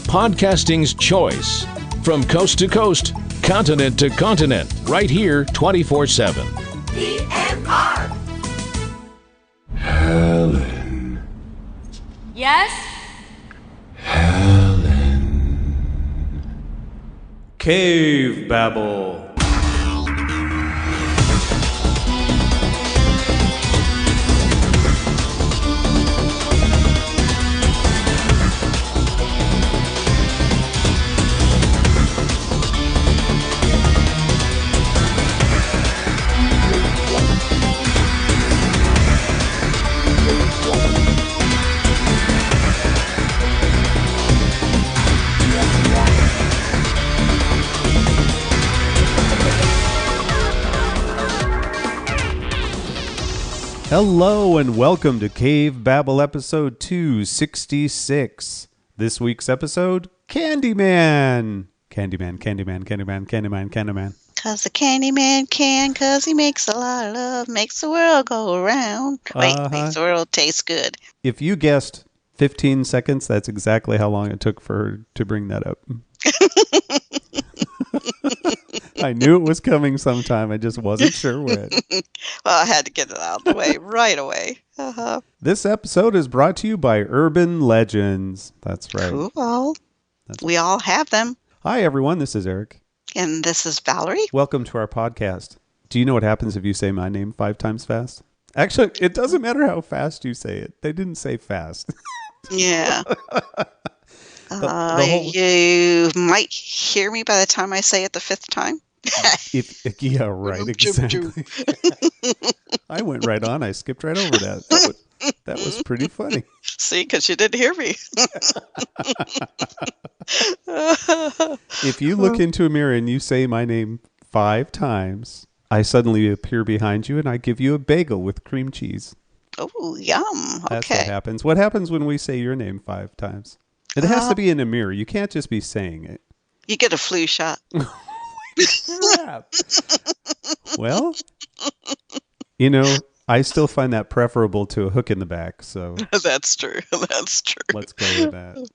Podcasting's choice. From coast to coast, continent to continent, right here 24/7. PMR. Helen. Yes? Helen. Cavebabble. Hello and welcome to Cavebabble episode 266. This week's episode, Candyman. Candyman. Cause the Candyman can, cause he makes a lot of love, makes the world go around. Wait, makes the world taste good. If you guessed 15 seconds, that's exactly how long it took for her to bring that up. I knew it was coming sometime. I just wasn't sure when. Well, I had to get it out of the way right away. This episode is brought to you by Urban Legends. That's right. Cool. We all have them. Hi, everyone. This is Eric. And this is Valerie. Welcome to our podcast. Do you know what happens if you say my name 5 times fast? Actually, it doesn't matter how fast you say it. They didn't say fast. Yeah. You might hear me by the time I say it the 5th time. Yeah, right. Exactly. I went right on. I skipped right over that. That was pretty funny. See, because you didn't hear me. If you look into a mirror and you say my name 5 times, I suddenly appear behind you and I give you a bagel with cream cheese. Oh, yum. Okay. That's what happens. What happens when we say your name 5 times? It has to be in a mirror. You can't just be saying it. You get a flu shot. Crap. Well, I still find that preferable to a hook in the back. So That's true. That's true. let's go with that.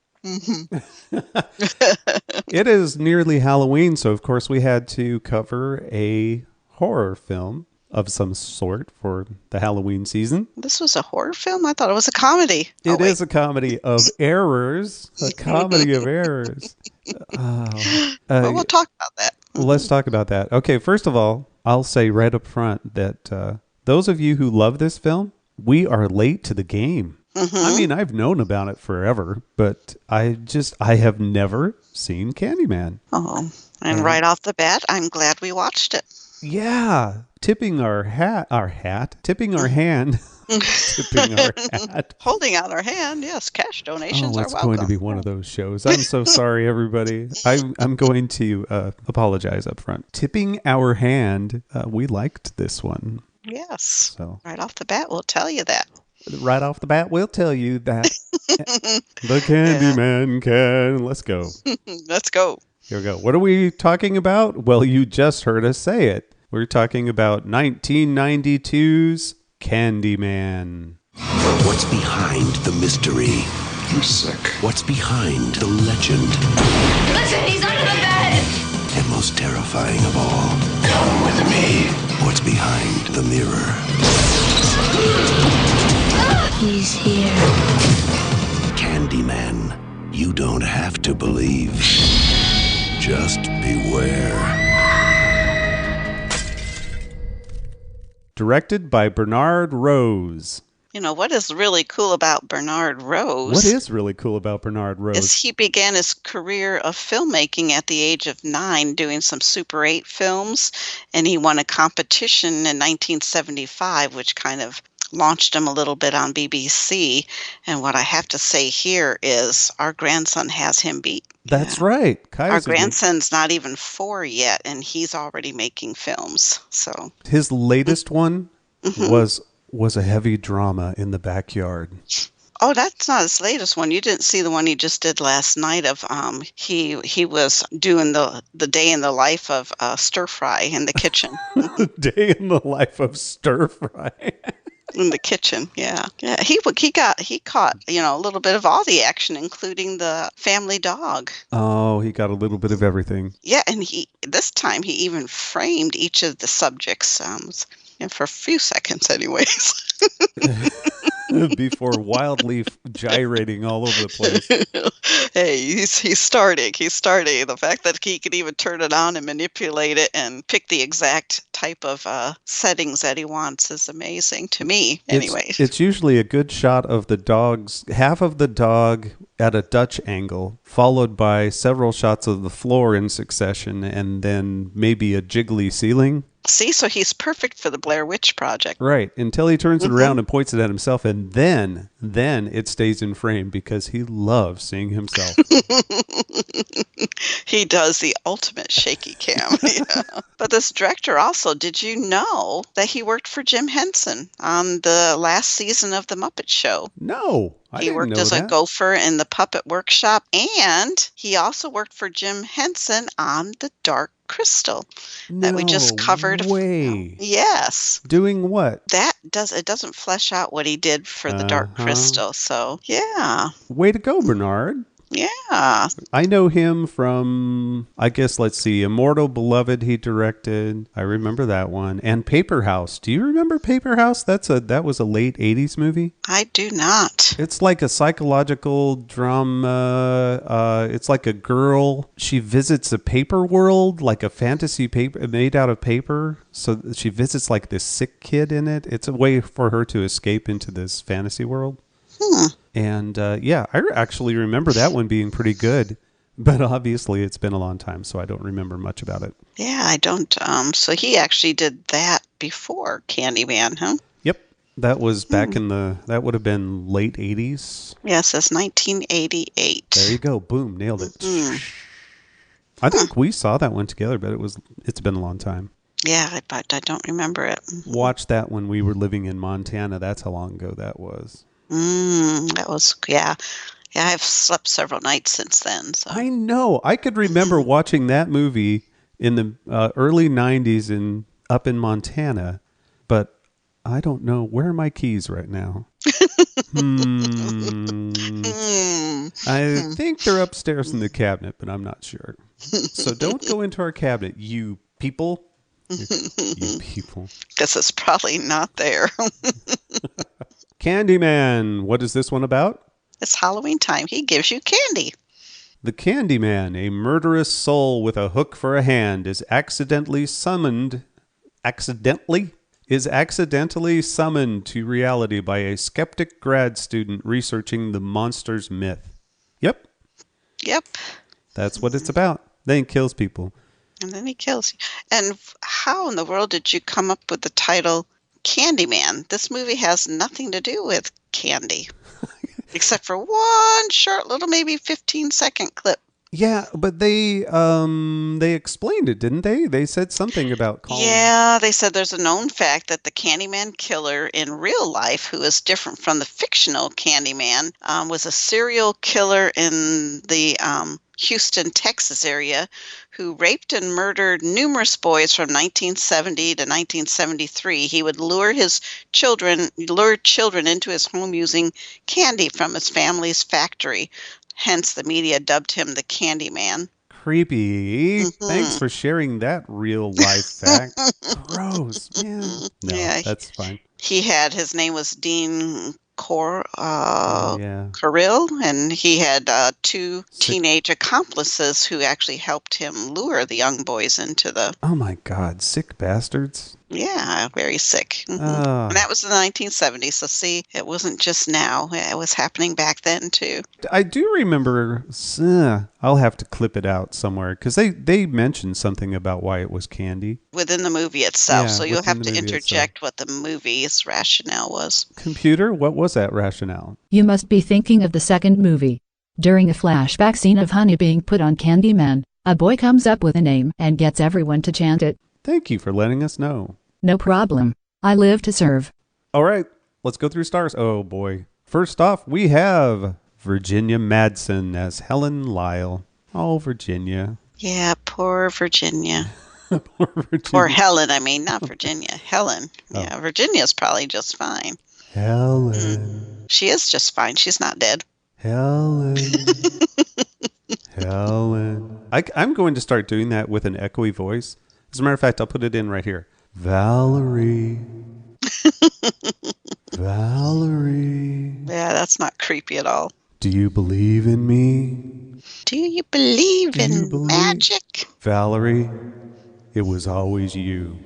It is nearly Halloween, so of course we had to cover a horror film of some sort for the Halloween season. This was a horror film? I thought it was a comedy. It is a comedy of errors. A comedy of errors. Well, we'll talk about that. Let's talk about that. Okay, first of all, I'll say right up front that those of you who love this film, we are late to the game. Mm-hmm. I mean, I've known about it forever, but I have never seen Candyman. Oh, and right off the bat, I'm glad we watched it. Yeah, tipping our hand, tipping our hat. Holding out our hand, yes, cash donations are welcome. It's going to be one of those shows. I'm so sorry, everybody. I'm going to apologize up front. Tipping our hand, we liked this one. Yes, so right off the bat, we'll tell you that. Right off the bat, we'll tell you that. The Candyman can. Let's go. Let's go. Here we go. What are we talking about? Well, you just heard us say it. We're talking about 1992's Candyman. What's behind the mystery? I'm sick. What's behind the legend? Listen, he's under the bed! And most terrifying of all, Come with me. what's behind the mirror? He's here. Candyman. You don't have to believe. Just beware. Directed by Bernard Rose. You know, what is really cool about Bernard Rose? What is really cool about Bernard Rose? Is he began his career of filmmaking at the age of 9 doing some Super 8 films, and he won a competition in 1975, which kind of launched him a little bit on BBC. And what I have to say here is our grandson has him beat. That's right. Our grandson's not even 4 yet, and he's already making films. So his latest one was a heavy drama in the backyard. Oh, that's not his latest one. You didn't see the one he just did last night of he was doing the day in the life of stir fry in the kitchen. The day in the life of stir fry. In the kitchen, yeah. Yeah, he caught, a little bit of all the action, including the family dog. Oh, he got a little bit of everything. Yeah, and this time he even framed each of the subjects, and for a few seconds anyways. Before wildly gyrating all over the place. Hey, he's starting. He's starting. The fact that he could even turn it on and manipulate it and pick the exact type of settings that he wants is amazing to me. Anyways, it's usually a good shot of the dog's half of the dog at a Dutch angle, followed by several shots of the floor in succession, and then maybe a jiggly ceiling. See, so he's perfect for the Blair Witch Project. Right, until he turns it around and points it at himself, and then it stays in frame because he loves seeing himself. He does the ultimate shaky cam. Yeah. But this director also, did you know that he worked for Jim Henson on the last season of The Muppet Show? No, I He didn't worked know as that. a gopher in the Puppet Workshop, and he also worked for Jim Henson on The Dark Crystal that we just covered. Way. Yes. Doing what? It doesn't flesh out what he did for The Dark Crystal. So, yeah. Way to go, Bernard. Yeah. I know him from, I guess, let's see, Immortal Beloved he directed. I remember that one. And Paper House. Do you remember Paper House? That was a late 80s movie. I do not. It's like a psychological drama. It's like a girl. She visits a paper world, like a fantasy paper made out of paper. So she visits like this sick kid in it. It's a way for her to escape into this fantasy world. And I actually remember that one being pretty good. But obviously it's been a long time, so I don't remember much about it. Yeah, I don't. So he actually did that before Candyman, huh? Yep. That was back that would have been late 80s. Yes, that's 1988. There you go. Boom. Nailed it. I think we saw that one together, but it's been a long time. Yeah, but I don't remember it. Watched that when we were living in Montana. That's how long ago that was. That was, yeah. Yeah, I've slept several nights since then. So. I know. I could remember watching that movie in the early 90s up in Montana, but I don't know. Where are my keys right now? I think they're upstairs in the cabinet, but I'm not sure. So don't go into our cabinet, you people. You people. Because it's probably not there. Candyman. What is this one about? It's Halloween time. He gives you candy. The Candyman, a murderous soul with a hook for a hand, is accidentally summoned to reality by a skeptic grad student researching the monster's myth. Yep. That's what it's about. Then he kills people. And then he kills you. And how in the world did you come up with the title Candyman? This movie has nothing to do with candy. Except for one short little, maybe 15-second clip. Yeah, but they explained it, didn't they? They said something about calling. Yeah, they said there's a known fact that the Candyman killer in real life, who is different from the fictional Candyman, was a serial killer in the Houston, Texas area who raped and murdered numerous boys from 1970 to 1973. He would lure children into his home using candy from his family's factory. Hence, the media dubbed him the Candyman. Creepy. Thanks for sharing that real life fact. Gross, man. No, Yeah, that's fine. His name was Dean Carrill, and he had two teenage accomplices who actually helped him lure the young boys into the... Oh my God, sick bastards. Yeah, very sick. And that was in the 1970s, so see, it wasn't just now. It was happening back then, too. I do remember, I'll have to clip it out somewhere, because they mentioned something about why it was candy. Within the movie itself, Yeah, so you'll within have the to movie interject what the movie's rationale was. Computer, what was that rationale? You must be thinking of the second movie. During a flashback scene of honey being put on Candyman, a boy comes up with a name and gets everyone to chant it. Thank you for letting us know. No problem. I live to serve. All right, let's go through stars. Oh boy. First off, we have Virginia Madsen as Helen Lyle. Oh, Virginia. Yeah, poor Virginia. Poor Virginia. Or Helen, I mean, not Virginia. Helen. Yeah, Virginia's probably just fine. Helen. She is just fine. She's not dead. Helen. Helen. I'm going to start doing that with an echoey voice. As a matter of fact, I'll put it in right here. Valerie. Valerie. Yeah, that's not creepy at all. Do you believe in me? Do you believe in magic? Valerie, it was always you.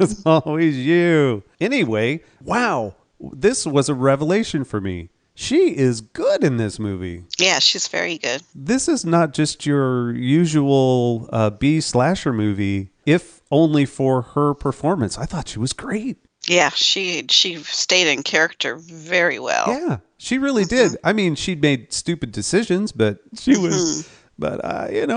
It's always you. Anyway, wow. This was a revelation for me. She is good in this movie. Yeah, she's very good. This is not just your usual B slasher movie, if only for her performance. I thought she was great. Yeah, she stayed in character very well. Yeah, she really did. I mean, she made stupid decisions, but she was... But,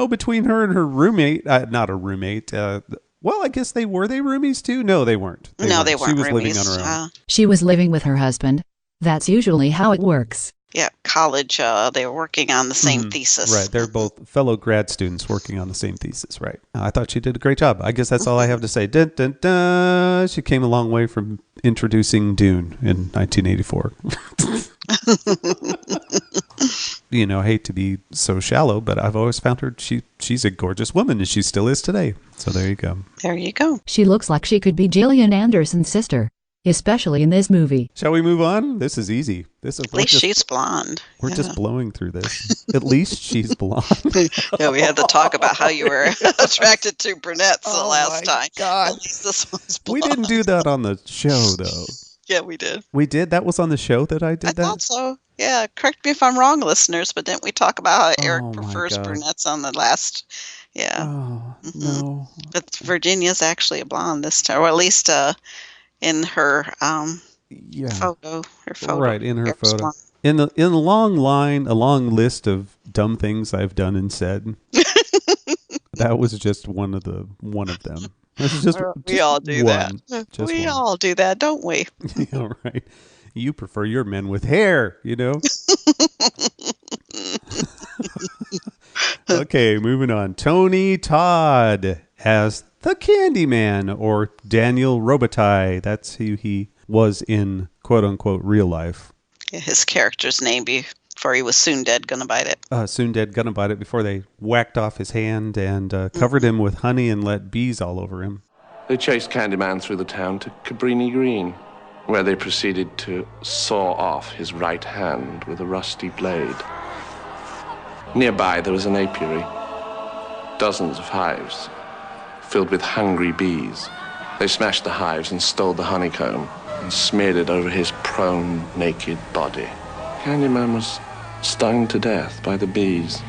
between her and her roommate, not a roommate, well, I guess they roomies too? No, they weren't. They weren't She was roomies. living on her own. She was living with her husband. That's usually how it works. Yeah, college, they were working on the same thesis. Right, they're both fellow grad students working on the same thesis, right. I thought she did a great job. I guess that's all I have to say. Dun, dun, dun. She came a long way from introducing Dune in 1984. I hate to be so shallow, but I've always found her, she's a gorgeous woman, and she still is today. So there you go. There you go. She looks like she could be Gillian Anderson's sister, especially in this movie. Shall we move on? This is easy. At least she's blonde. We're just blowing through this. At least she's blonde. Yeah, we had to talk about how you were attracted to brunettes the last time. God. At least this one's blonde. We didn't do that on the show, though. Yeah, we did. We did? That was on the show that I did that? I thought so. Yeah, correct me if I'm wrong, listeners, but didn't we talk about how Eric my prefers God. brunettes on the last? Yeah. Oh, no. But Virginia's actually a blonde this time, or at least in her photo. Her photo. Right, in her Eric's photo. blonde. In a long list of dumb things I've done and said, that was just one of them. It's just, we all do one. that. Just We one. all do that, don't we? Yeah, right. You prefer your men with hair, Okay, moving on. Tony Todd as the Candyman, or Daniel Robitaille. That's who he was in quote-unquote real life. His character's name before he was soon dead, gonna bite it. Soon dead, gonna bite it, before they whacked off his hand and covered him with honey and let bees all over him. They chased Candyman through the town to Cabrini Green, where they proceeded to saw off his right hand with a rusty blade. Nearby there was an apiary, dozens of hives filled with hungry bees. They smashed the hives and stole the honeycomb and smeared it over his prone, naked body. Candyman was stung to death by the bees.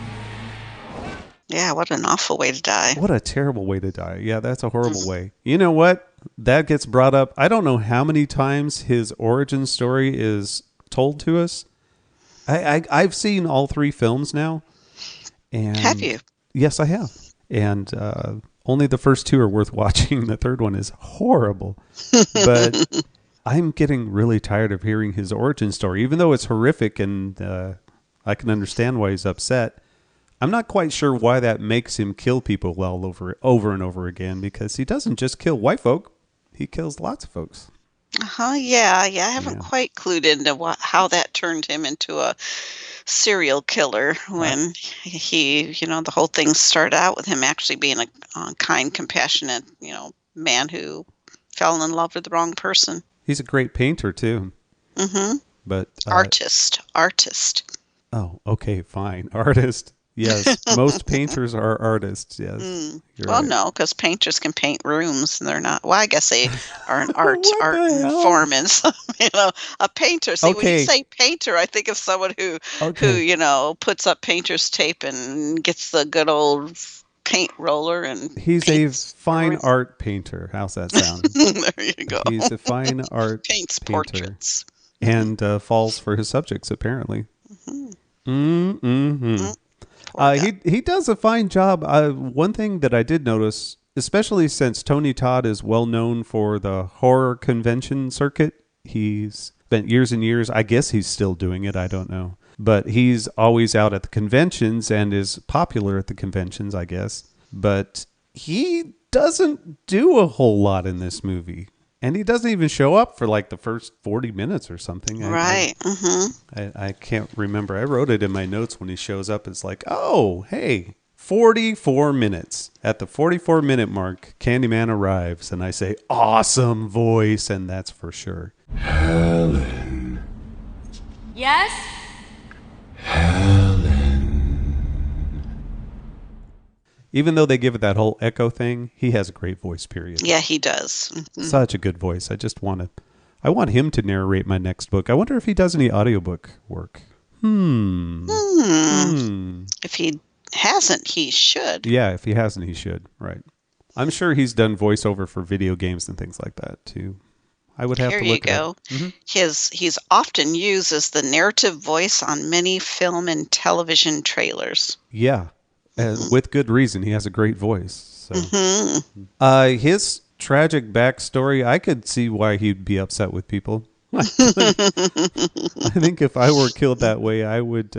Yeah, what an awful way to die. What a terrible way to die. Yeah, that's a horrible way. You know what? That gets brought up. I don't know how many times his origin story is told to us. I've seen all 3 films now. And have you? Yes, I have. And only the first 2 are worth watching. The third one is horrible. But I'm getting really tired of hearing his origin story, even though it's horrific and I can understand why he's upset. I'm not quite sure why that makes him kill people over and over again, because he doesn't just kill white folk. He kills lots of folks. Yeah. I haven't quite clued into how that turned him into a serial killer when he, the whole thing started out with him actually being a kind, compassionate, man who fell in love with the wrong person. He's a great painter, too. Mm-hmm. But Artist. Oh, okay, fine. Artist. Yes, most painters are artists, yes. Well, right. no, because painters can paint rooms, and they're not. Well, I guess they are an art hell? form, and a painter. See, when Okay. you say painter, I think of someone who puts up painter's tape and gets the good old paint roller and He's paints a fine rooms. art painter. How's that sound? There you go. He's a fine art Paints painter. portraits. And falls for his subjects, apparently. He does a fine job. One thing that I did notice, especially since Tony Todd is well known for the horror convention circuit, he's spent years and years, I guess he's still doing it, I don't know, But he's always out at the conventions and is popular at the conventions, I guess. But he doesn't do a whole lot in this movie. And he doesn't even show up for like the first 40 minutes or something. Right. I can't remember. I wrote it in my notes when he shows up. It's like, oh, hey, 44 minutes. At the 44-minute mark, Candyman arrives. And I say, awesome voice. And that's for sure. Helen. Yes? Helen. Even though they give it that whole echo thing, he has a great voice, period. Yeah, he does. Such a good voice. I want him to narrate my next book. I wonder if he does any audiobook work. If he hasn't, he should. Yeah, if he hasn't, he should. Right. I'm sure he's done voiceover for video games and things like that, too. I would have Here to you look it go. up. Mm-hmm. He's often used as the narrative voice on many film and television trailers. Yeah. With good reason. He has a great voice. So. His tragic backstory, I could see why he'd be upset with people. I think if I were killed that way, I would,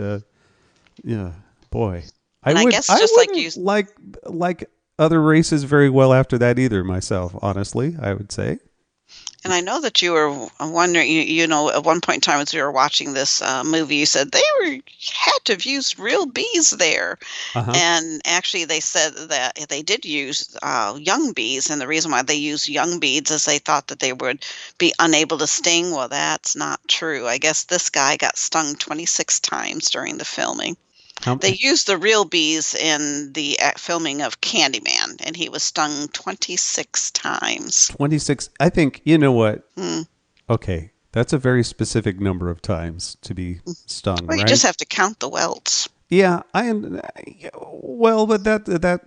boy. I guess just like you... like other races very well after that either myself, honestly, I would say. And I know that you were wondering, you know, at one point in time as we were watching this movie, you said had to have used real bees there. And actually they said that they did use young bees. And the reason why they used young bees is they thought that they would be unable to sting. Well, that's not true. I guess this guy got stung 26 times during the filming. They used the real bees in the filming of Candyman, and he was stung 26 times. 26. I think, you know what? Okay, that's a very specific number of times to be stung, well, right? You just have to count the welts. Yeah, well, but that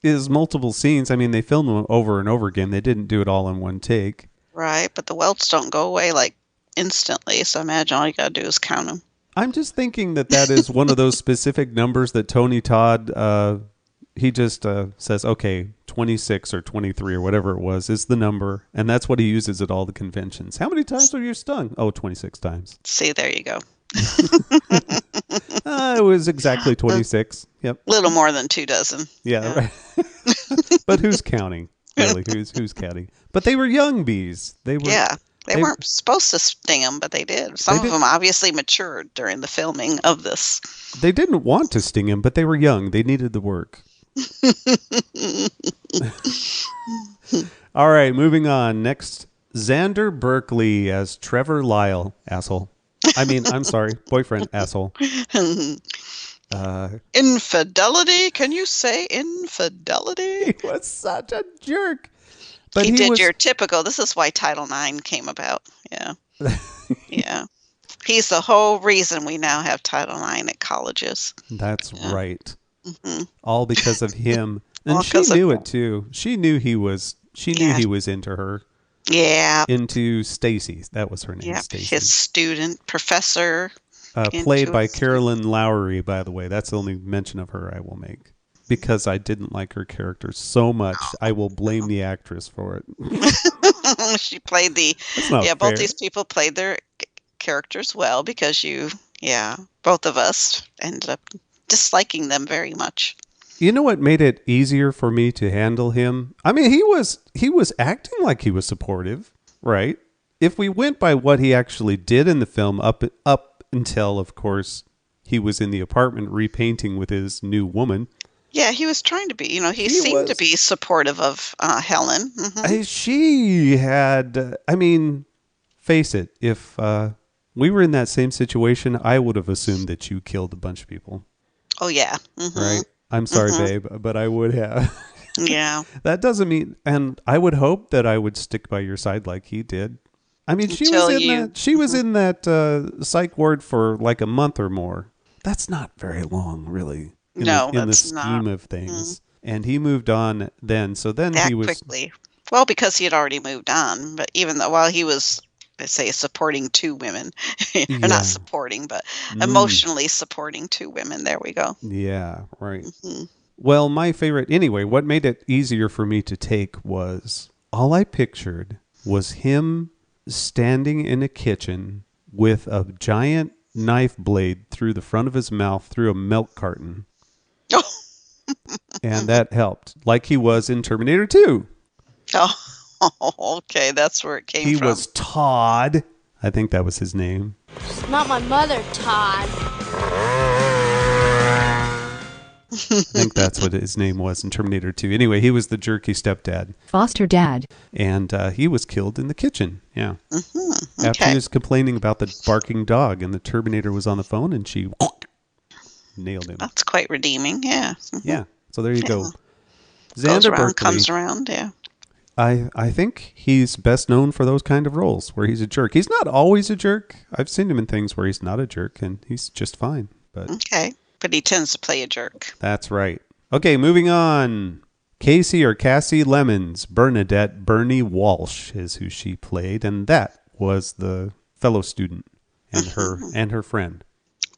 is multiple scenes. I mean, they filmed them over and over again. They didn't do it all in one take. Right, but the welts don't go away like instantly, so I imagine all you got to do is count them. I'm just thinking that is one of those specific numbers that Tony Todd, he just says, okay, 26 or 23 or whatever it was is the number, and that's what he uses at all the conventions. How many times were you stung? Oh, 26 times. See, there you go. It was exactly 26. Yep. Little more than 2 dozen. Yeah. Right. But who's counting? Really, who's counting? But they were young bees. They were. Yeah. They weren't supposed to sting them, but they did. Some of them obviously matured during the filming of this. They didn't want to sting him, but they were young. They needed the work. All right, moving on. Next, Xander Berkeley as Trevor Lyle. Asshole. I'm sorry. Boyfriend, asshole. Infidelity? Can you say infidelity? He was such a jerk. But he did your typical. This is why Title IX came about. Yeah. Yeah. He's the whole reason we now have Title IX at colleges. That's right. Mm-hmm. All because of him. And she knew it too. She knew he was he was into her. Yeah. Into Stacy. That was her name. Yeah. Stacy. His student, professor. Played by Carolyn Lowry, by the way. That's the only mention of her I will make. Because I didn't like her character so much, I will blame the actress for it. She played both these people played their characters well because both of us ended up disliking them very much. You know what made it easier for me to handle him? I mean, he was acting like he was supportive, right? If we went by what he actually did in the film up until, of course, he was in the apartment repainting with his new woman. Yeah, he was trying to be, he seemed to be supportive of Helen. Mm-hmm. She had, face it, if we were in that same situation, I would have assumed that you killed a bunch of people. Oh, yeah. Mm-hmm. Right? I'm sorry, babe, but I would have. Yeah. That doesn't mean, and I would hope that I would stick by your side like he did. I mean, she was in that psych ward for like a month or more. That's not very long, really. In the scheme of things. Mm-hmm. And he moved on then. So then he was quickly. Well, because he had already moved on. But even though while he was, let's say, supporting 2 women, or not supporting, but emotionally supporting 2 women. There we go. Yeah, right. Mm-hmm. Well, my favorite, anyway, what made it easier for me to take was all I pictured was him standing in a kitchen with a giant knife blade through the front of his mouth through a milk carton. Oh. And that helped, like he was in Terminator 2. Oh, okay, that's where it came from. He was Todd. I think that was his name. It's not my mother, Todd. I think that's what his name was in Terminator 2. Anyway, he was the jerky stepdad. Foster dad. And he was killed in the kitchen. Yeah. Mm-hmm. After he was complaining about the barking dog, and the Terminator was on the phone, and she nailed him. That's quite redeeming, yeah. Mm-hmm. Yeah. So there you go. Goes Xander around, Berkeley, comes around, yeah. I think he's best known for those kind of roles where he's a jerk. He's not always a jerk. I've seen him in things where he's not a jerk, and he's just fine. But okay. But he tends to play a jerk. That's right. Okay, moving on. Casey or Cassie Lemons, Bernadette Bernie Walsh is who she played, and that was the fellow student and her friend.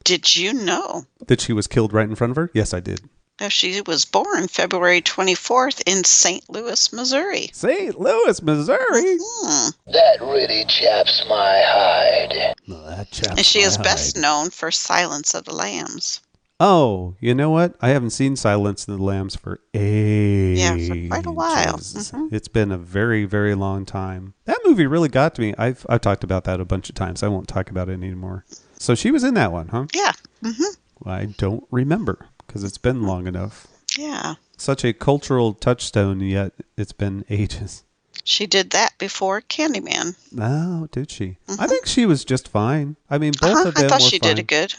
Did you know that she was killed right in front of her? Yes, I did. She was born February 24th in St. Louis, Missouri. St. Louis, Missouri? Mm-hmm. That really chaps my hide. No, that chaps and she my is hide. best known for Silence of the Lambs. Oh, you know what? I haven't seen Silence of the Lambs for ages. Yeah, for quite a while. Mm-hmm. It's been a very, very long time. That movie really got to me. I've talked about that a bunch of times. I won't talk about it anymore. So she was in that one, huh? Yeah. Mm-hmm. I don't remember because it's been long enough. Yeah. Such a cultural touchstone, yet it's been ages. She did that before Candyman. Oh, did she? Mm-hmm. I think she was just fine. I mean, both of them I thought were she fine. did a good.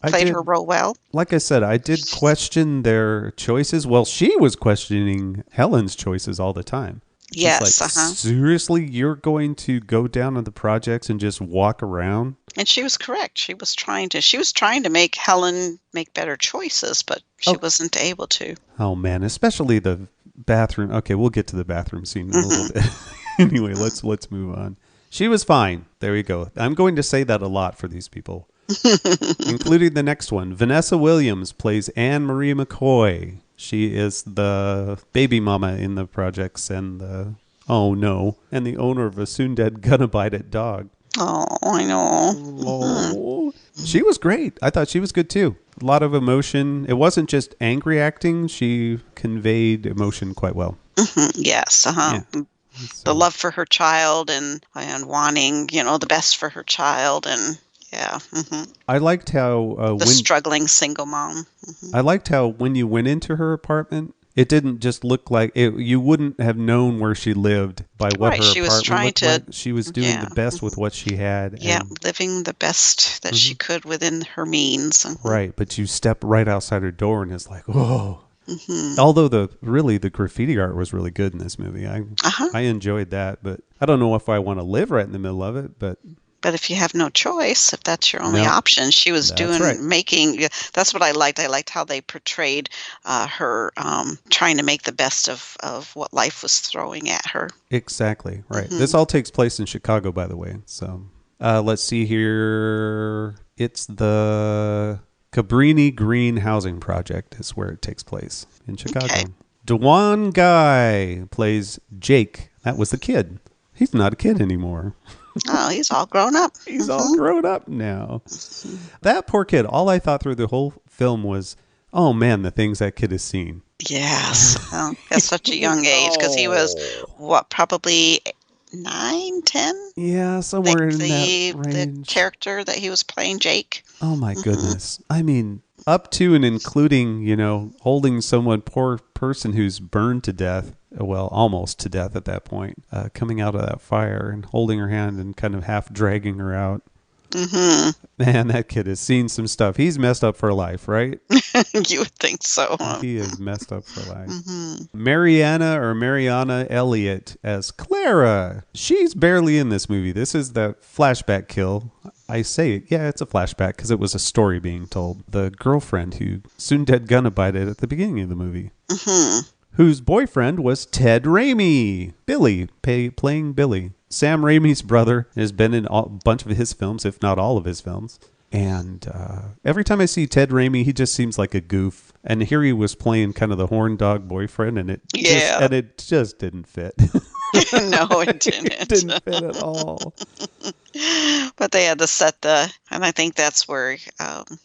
Played her role well. Like I said, I did question their choices. Well, she was questioning Helen's choices all the time. Yes. Like, seriously, you're going to go down to the projects and just walk around? And she was correct. She was trying to make Helen make better choices, but she wasn't able to. Oh man, especially the bathroom. Okay, we'll get to the bathroom scene in a little bit. Anyway, let's move on. She was fine. There you go. I'm going to say that a lot for these people, including the next one. Vanessa Williams plays Anne Marie McCoy. She is the baby mama in the projects and the owner of a soon dead gonna bite it dog. Oh, I know. Oh. She was great. I thought she was good too. A lot of emotion. It wasn't just angry acting. She conveyed emotion quite well. Mm-hmm. Yes. Yeah. The love for her child and wanting, the best for her child. And yeah. Mm-hmm. I liked how the struggling single mom. Mm-hmm. I liked how when you went into her apartment, it didn't just look like it. You wouldn't have known where she lived by what her she apartment was trying looked to. Like. She was doing the best with what she had. Yeah, living the best that she could within her means. Right, but you step right outside her door and it's like, whoa. Mm-hmm. Although the graffiti art was really good in this movie. I enjoyed that, but I don't know if I want to live right in the middle of it, but if you have no choice, if that's your only option, she was making. That's what I liked. I liked how they portrayed her trying to make the best of what life was throwing at her. Exactly right. Mm-hmm. This all takes place in Chicago, by the way. So let's see here. It's the Cabrini Green Housing Project is where it takes place in Chicago. Okay. DeJuan Guy plays Jake. That was the kid. He's not a kid anymore. Oh, he's all grown up. He's all grown up now. That poor kid, all I thought through the whole film was, oh man, the things that kid has seen. Yes. At such a young age, because he was, probably 9, 10? Yeah, somewhere in that range. The character that he was playing, Jake. Oh my goodness. I mean, up to and including, holding poor person who's burned to death. Well, almost to death at that point, coming out of that fire and holding her hand and kind of half dragging her out. Mm-hmm. Man, that kid has seen some stuff. He's messed up for life, right? You would think so. Huh? He is messed up for life. Mm-hmm. Mariana Elliott as Clara. She's barely in this movie. This is the flashback kill. I say it. Yeah, it's a flashback because it was a story being told. The girlfriend who soon dead gonna bite it at the beginning of the movie. Mm-hmm. Whose boyfriend was Ted Raimi. Billy, playing Billy. Sam Raimi's brother, has been in a bunch of his films, if not all of his films. And every time I see Ted Raimi, he just seems like a goof. And here he was playing kind of the horn dog boyfriend, and it just didn't fit. No, it didn't. It didn't fit at all. But they had to set and I think that's where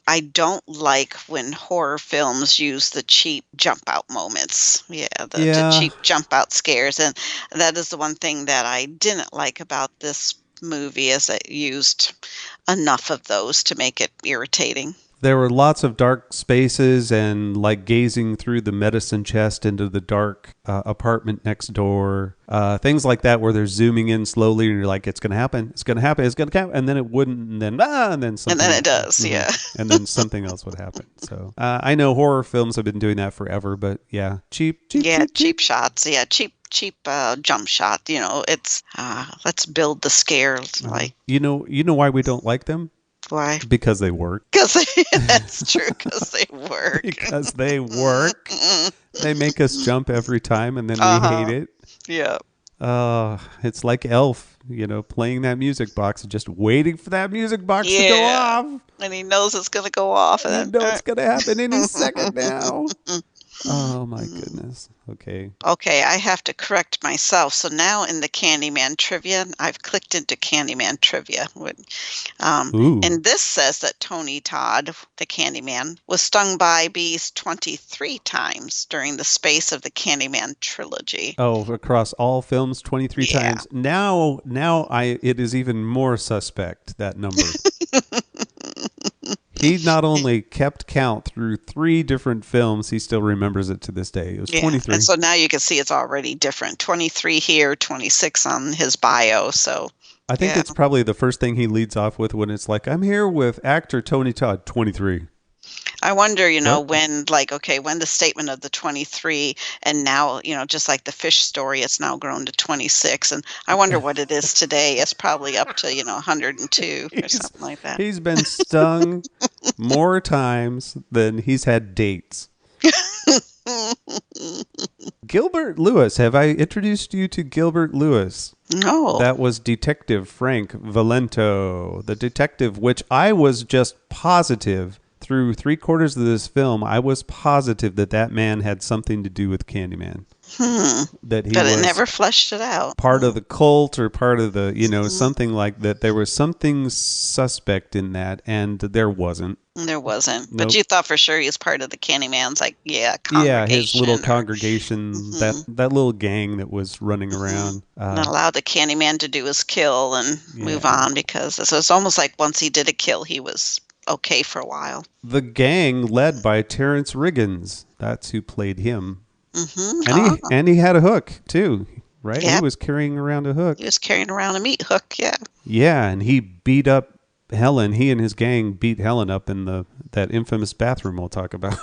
I don't like when horror films use the cheap jump out moments. Yeah, the cheap jump out scares. And that is the one thing that I didn't like about this movie, is it used enough of those to make it irritating. There were lots of dark spaces and like gazing through the medicine chest into the dark apartment next door. Things like that where they're zooming in slowly and you're like, it's going to happen, it's going to happen, it's going to happen. And then it wouldn't. And then something. And then it does, yeah. And then something else would happen. So I know horror films have been doing that forever, but yeah, cheap shots. Yeah, cheap jump shot. It's let's build the scare. Like you know why we don't like them? Why? Because they work. That's true. Because they work. Because they work. They make us jump every time, and then we hate it. Yeah. It's like Elf, playing that music box and just waiting for that music box to go off. And he knows it's going to go off. And you know it's going to happen any second now. Oh, my goodness. Okay. Okay, I have to correct myself. So now in the Candyman trivia, I've clicked into Candyman trivia. And this says that Tony Todd, the Candyman, was stung by bees 23 times during the space of the Candyman trilogy. Oh, across all films, 23 times. Now it is even more suspect, that number. He not only kept count through 3 different films, he still remembers it to this day. It was 23. And so now you can see it's already different. 23 here, 26 on his bio. So I think it's probably the first thing he leads off with when it's like, I'm here with actor Tony Todd, 23. I wonder, when the statement of the 23 and now, just like the fish story, it's now grown to 26. And I wonder what it is today. It's probably up to, 102 or something like that. He's been stung more times than he's had dates. Gilbert Lewis. Have I introduced you to Gilbert Lewis? No. That was Detective Frank Valento, the detective, which I was just positive through 3/4 of this film, I was positive that man had something to do with Candyman. But it never fleshed it out. Part of the cult or part of the, something like that. There was something suspect in that, and there wasn't. There wasn't. Nope. But you thought for sure he was part of the Candyman's, congregation. Yeah, his little congregation, that little gang that was running around. Not allowed the Candyman to do his kill and move on, because so it's almost like once he did a kill, he was okay for a while. The gang led by Terrence Riggins. That's who played him. Mm-hmm. And he had a hook too, right? Yep. He was carrying around a hook. He was carrying around a meat hook, yeah. Yeah, and he beat up Helen. He and his gang beat Helen up in that infamous bathroom we'll talk about.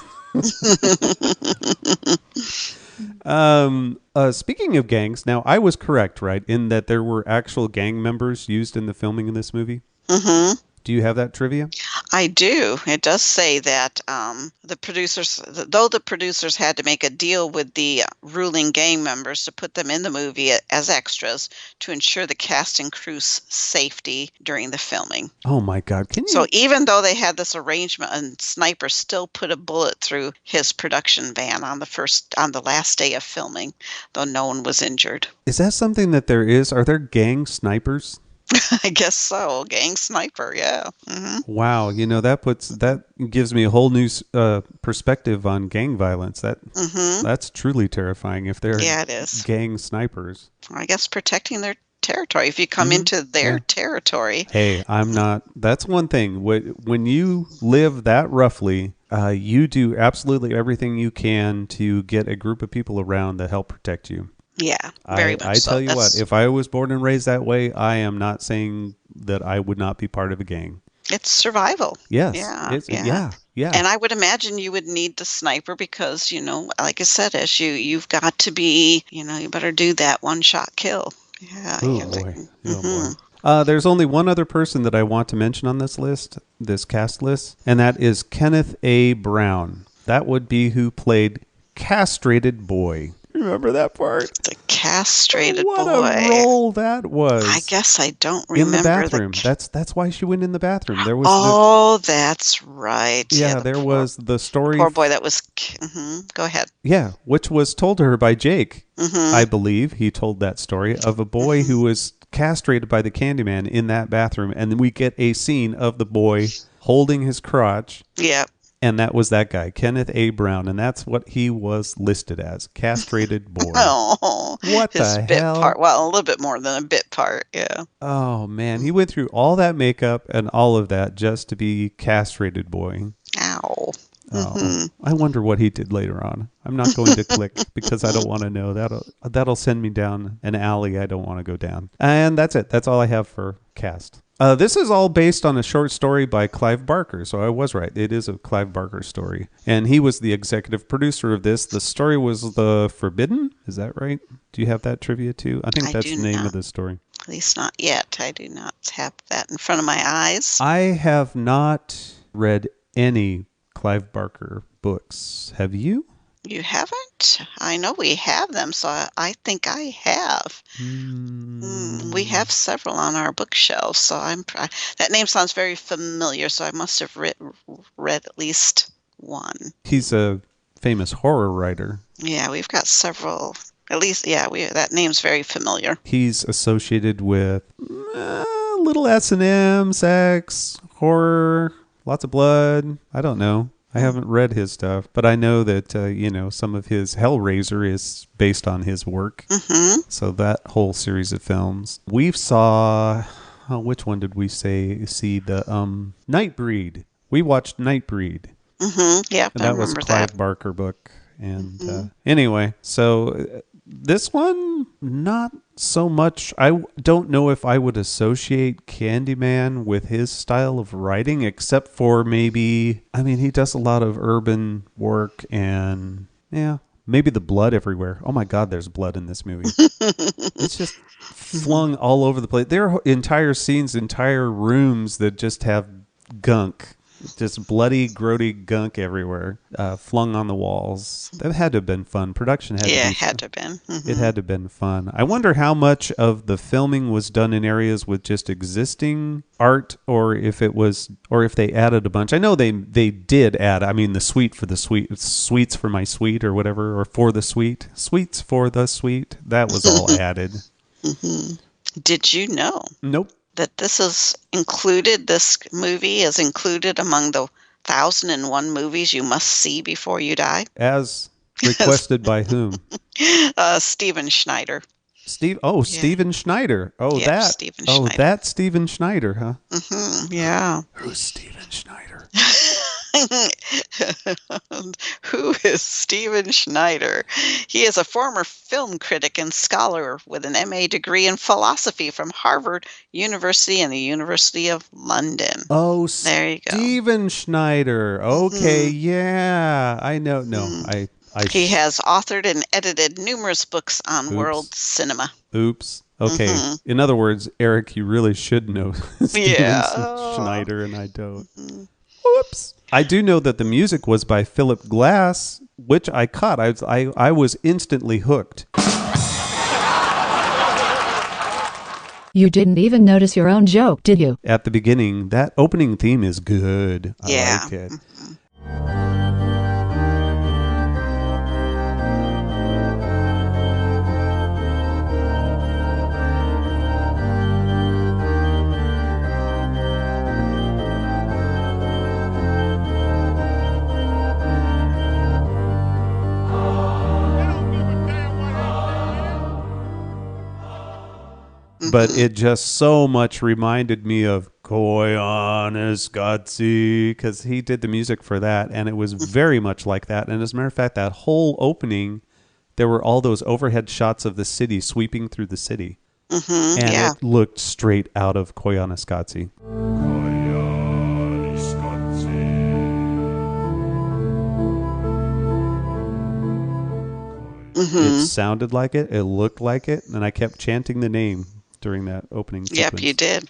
Speaking of gangs, now I was correct, right, in that there were actual gang members used in the filming of this movie? Mm-hmm. Do you have that trivia? I do. It does say that the producers had to make a deal with the ruling gang members to put them in the movie as extras to ensure the cast and crew's safety during the filming. Oh my God! So even though they had this arrangement, a sniper still put a bullet through his production van on the last day of filming, though no one was injured. Is that something that there is? Are there gang snipers? I guess so. Gang sniper, yeah. Mm-hmm. Wow, that gives me a whole new perspective on gang violence. That's truly terrifying. If they're it is. Gang snipers, I guess protecting their territory. If you come into their territory, hey, I'm not. That's one thing. When you live that roughly, you do absolutely everything you can to get a group of people around to help protect you. Yeah, very much so. I tell you what, if I was born and raised that way, I am not saying that I would not be part of a gang. It's survival. Yes. Yeah. And I would imagine you would need the sniper because, like I said, you've got to be, you better do that one-shot kill. Yeah. Oh, boy. Oh, boy. There's only one other person that I want to mention on this cast list, and that is Kenneth A. Brown. That would be who played Castrated Boy. Remember that part? The castrated what boy. What a role that was. I guess I don't remember. In the bathroom. That's why she went in the bathroom. There was that's right. Yeah, there was the story. Poor boy that was... Go ahead. Yeah, which was told to her by Jake. I believe he told that story of a boy who was castrated by the Candyman in that bathroom. And then we get a scene of the boy holding his crotch. Yeah. And that was that guy, Kenneth A. Brown, and that's what he was listed as, castrated boy. Oh, what his the bit hell? Part. Well, a little bit more than a bit part, yeah. Oh, man, he went through all that makeup and all of that just to be castrated boy. Ow. Oh, I wonder what he did later on. I'm not going to click because I don't want to know. That'll send me down an alley I don't want to go down. And that's it. That's all I have for cast. This is all based on a short story by Clive Barker, so I was right. It is a Clive Barker story. And he was the executive producer of this. The story was The Forbidden? Is that right? Do you have that trivia too? I think that's the name of the story. At least not yet. I do not have that in front of my eyes. I have not read any Clive Barker books. Have you? You haven't? I know we have them, so I think I have. We have several on our bookshelf, so that name sounds very familiar, so I must have read at least one. He's a famous horror writer. Yeah, we've got several. At least, yeah, that name's very familiar. He's associated with little S&M, sex, horror, lots of blood. I don't know. I haven't read his stuff, but I know that, some of his Hellraiser is based on his work. So that whole series of films. We saw, which one did we see? The Nightbreed. We watched Nightbreed. Yep, and that was a Clive Barker book. And anyway, so this one, not so much. I don't know if I would associate Candyman with his style of writing, except for maybe, he does a lot of urban work and, maybe the blood everywhere. Oh my God, there's blood in this movie. It's just flung all over the place. There are entire scenes, entire rooms that just have gunk. Just bloody, grody gunk everywhere, flung on the walls. That had to have been fun. Production had to be fun. Yeah, it had to have been. It had to have been fun. I wonder how much of the filming was done in areas with just existing art, or if they added a bunch. I know they did add. The suite for the suite, suites for my suite, or whatever, or for the suite, suites for the suite. That was all added. Did you know? Nope. That this movie is included among the 1,001 movies you must see before you die? As requested by whom? Steven Schneider. Steven Schneider. Steven Schneider. That's Steven Schneider, huh? Yeah. Who's Steven Schneider? Who is Steven Schneider? He is a former film critic and scholar with an MA degree in philosophy from Harvard University and the University of London. Oh, there you go. Steven Schneider. Okay, yeah. I know. No, He has authored and edited numerous books on world cinema. Oops. Okay. In other words, Eric, you really should know Steven Schneider, and I don't. Whoops. I do know that the music was by Philip Glass, which I caught. I was instantly hooked. You didn't even notice your own joke, did you? At the beginning, that opening theme is good. I like it. But it just so much reminded me of Koyaanisqatsi, because he did the music for that, and it was very much like that. And as a matter of fact, that whole opening, there were all those overhead shots of the city sweeping through the city. And it looked straight out of Koyaanisqatsi. It sounded like it. It looked like it. And I kept chanting the name during that opening sequence. Yep, you did.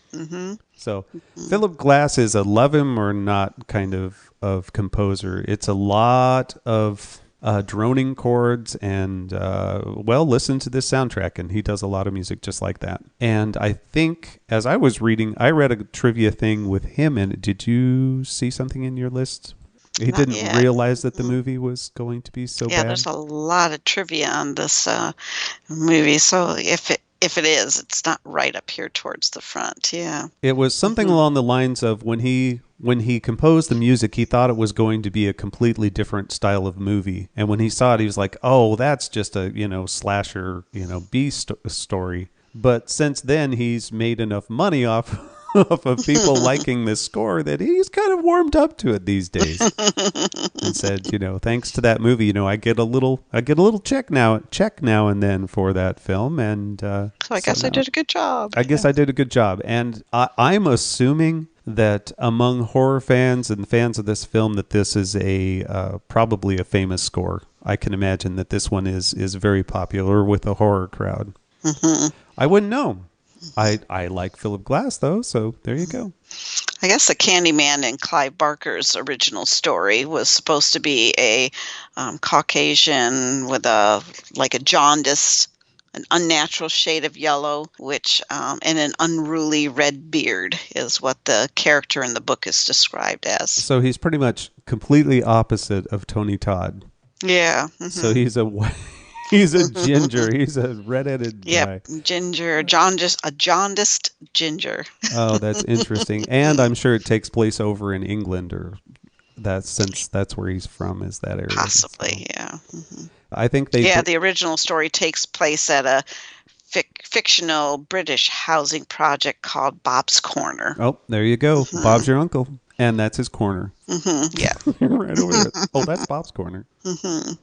So Philip Glass is a love him or not kind of composer. It's a lot of droning chords, and listen to this soundtrack. And he does a lot of music just like that. And I think as I was reading, I read a trivia thing with him in it. Did you see something in your list? He Not didn't yet. realize that the movie was going to be so bad. Yeah, there's a lot of trivia on this movie. So if it is, it's not right up here towards the front. Yeah. It was something along the lines of when he composed the music, he thought it was going to be a completely different style of movie. And when he saw it, he was like, "Oh, that's just a, slasher, story." But since then, he's made enough money off of people liking this score that he's kind of warmed up to it these days. And said, thanks to that movie, I get a little check now and then for that film. And so I guess I did a good job. I guess I did a good job. And I'm assuming that among horror fans and fans of this film, that this is probably a famous score. I can imagine that this one is very popular with the horror crowd. I wouldn't know. I like Philip Glass, though, so there you go. I guess the Candyman in Clive Barker's original story was supposed to be a Caucasian with a jaundice, an unnatural shade of yellow, and an unruly red beard is what the character in the book is described as. So he's pretty much completely opposite of Tony Todd. Yeah. So he's a ginger. He's a redheaded guy. Yep, ginger, a jaundiced ginger. Oh, that's interesting. And I'm sure it takes place over in England, since that's where he's from, is that area. Possibly, yeah. I think the original story takes place at a fictional British housing project called Bob's Corner. Oh, there you go. Bob's your uncle. And that's his corner. Yeah. Right over there. Oh, that's Bob's corner.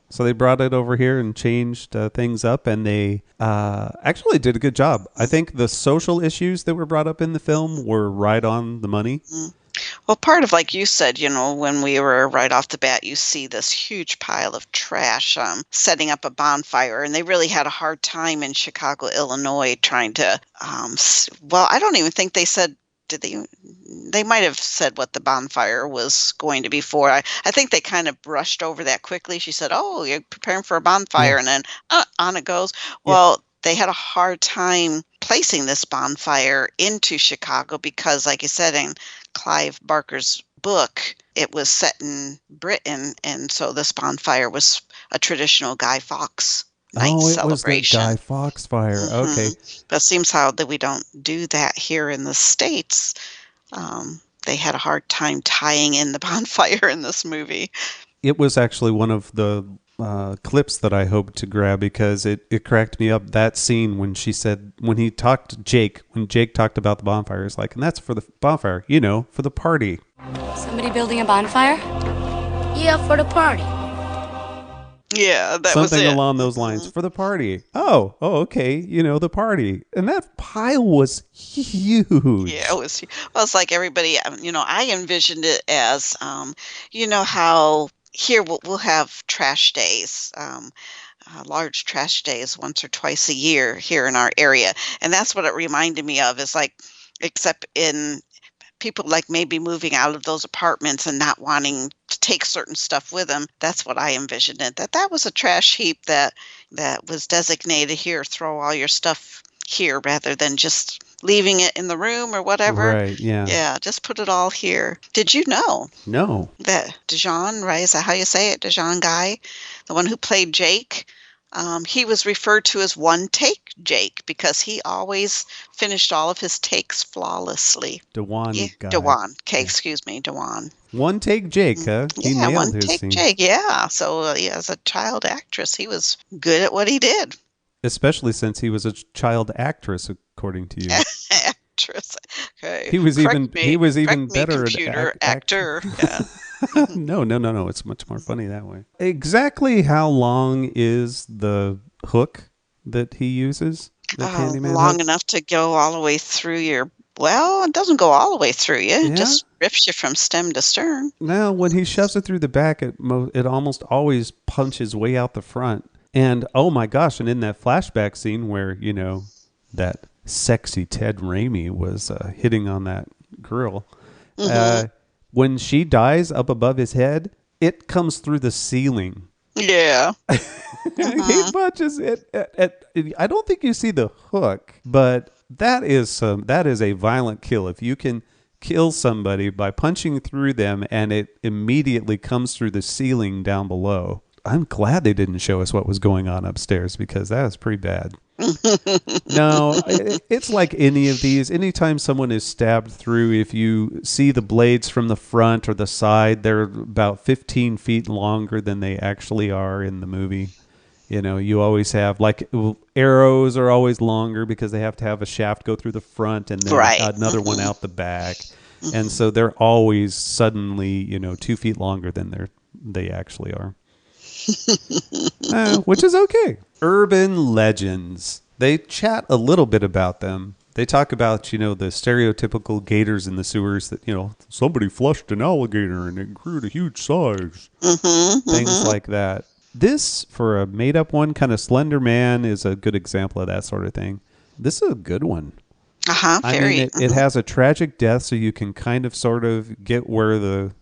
So they brought it over here and changed things up, and they actually did a good job. I think the social issues that were brought up in the film were right on the money. Well, part of, like you said, when we were right off the bat, you see this huge pile of trash setting up a bonfire, and they really had a hard time in Chicago, Illinois, trying to, I don't even think they said, they might have said what the bonfire was going to be for. I think they kind of brushed over that quickly. She said, "Oh, you're preparing for a bonfire," and then on it goes. Well, they had a hard time placing this bonfire into Chicago because, like you said, in Clive Barker's book, it was set in Britain, and so this bonfire was a traditional Guy Fawkes night celebration. Was the Guy Fawkes fire. Okay. But it seems that we don't do that here in the States. They had a hard time tying in the bonfire in this movie. It was actually one of the clips that I hoped to grab because it cracked me up. That scene when Jake talked about the bonfire, it's like, and that's for the bonfire, for the party. Somebody building a bonfire? Yeah, for the party. Yeah, that Something was it. along those lines. For the party. Oh, okay. The party. And that pile was huge. Yeah, it was. Well, it's like everybody, I envisioned it as, how here we'll have trash days, large trash days once or twice a year here in our area. And that's what it reminded me of, is like, except in people like maybe moving out of those apartments and not wanting to take certain stuff with them. That's what I envisioned it. That was a trash heap that was designated here. Throw all your stuff here rather than just leaving it in the room or whatever. Right, yeah. Yeah, just put it all here. Did you know? No. That Dijon, right? Is that how you say it? Dijon Guy, the one who played Jake. He was referred to as One Take Jake because he always finished all of his takes flawlessly. Dewan guy. Dewan. Okay, excuse me, Dewan. One Take Jake, huh? He nailed One his Take scene. Jake, yeah. So as a child actress, he was good at what he did. Especially since he was a child actress, according to you. Actress. Okay. He was even better computer at actor. Yeah. No. It's much more funny that way. Exactly how long is the hook that he uses? The Candyman long hook? enough to go all the way through your... Well, it doesn't go all the way through you. Yeah? It just rips you from stem to stern. No, when he shoves it through the back, it almost always punches way out the front. And, oh my gosh, and in that flashback scene where, that sexy Ted Raimi was hitting on that girl, when she dies up above his head, it comes through the ceiling Yeah. He punches it. I don't think you see the hook, but that is a violent kill. If you can kill somebody by punching through them and it immediately comes through the ceiling down below. I'm glad they didn't show us what was going on upstairs because that was pretty bad. No, it's like any of these. Anytime someone is stabbed through, if you see the blades from the front or the side, they're about 15 feet longer than they actually are in the movie. You know, you always have, like, arrows are always longer because they have to have a shaft go through the front and then another one out the back. And so they're always suddenly, 2 feet longer than they actually are. Which is okay. Urban legends. They chat a little bit about them. They talk about, the stereotypical gators in the sewers that, somebody flushed an alligator and it grew to huge size. Things like that. This, for a made-up one, kind of Slender Man, is a good example of that sort of thing. This is a good one. It has a tragic death, so you can kind of sort of get where the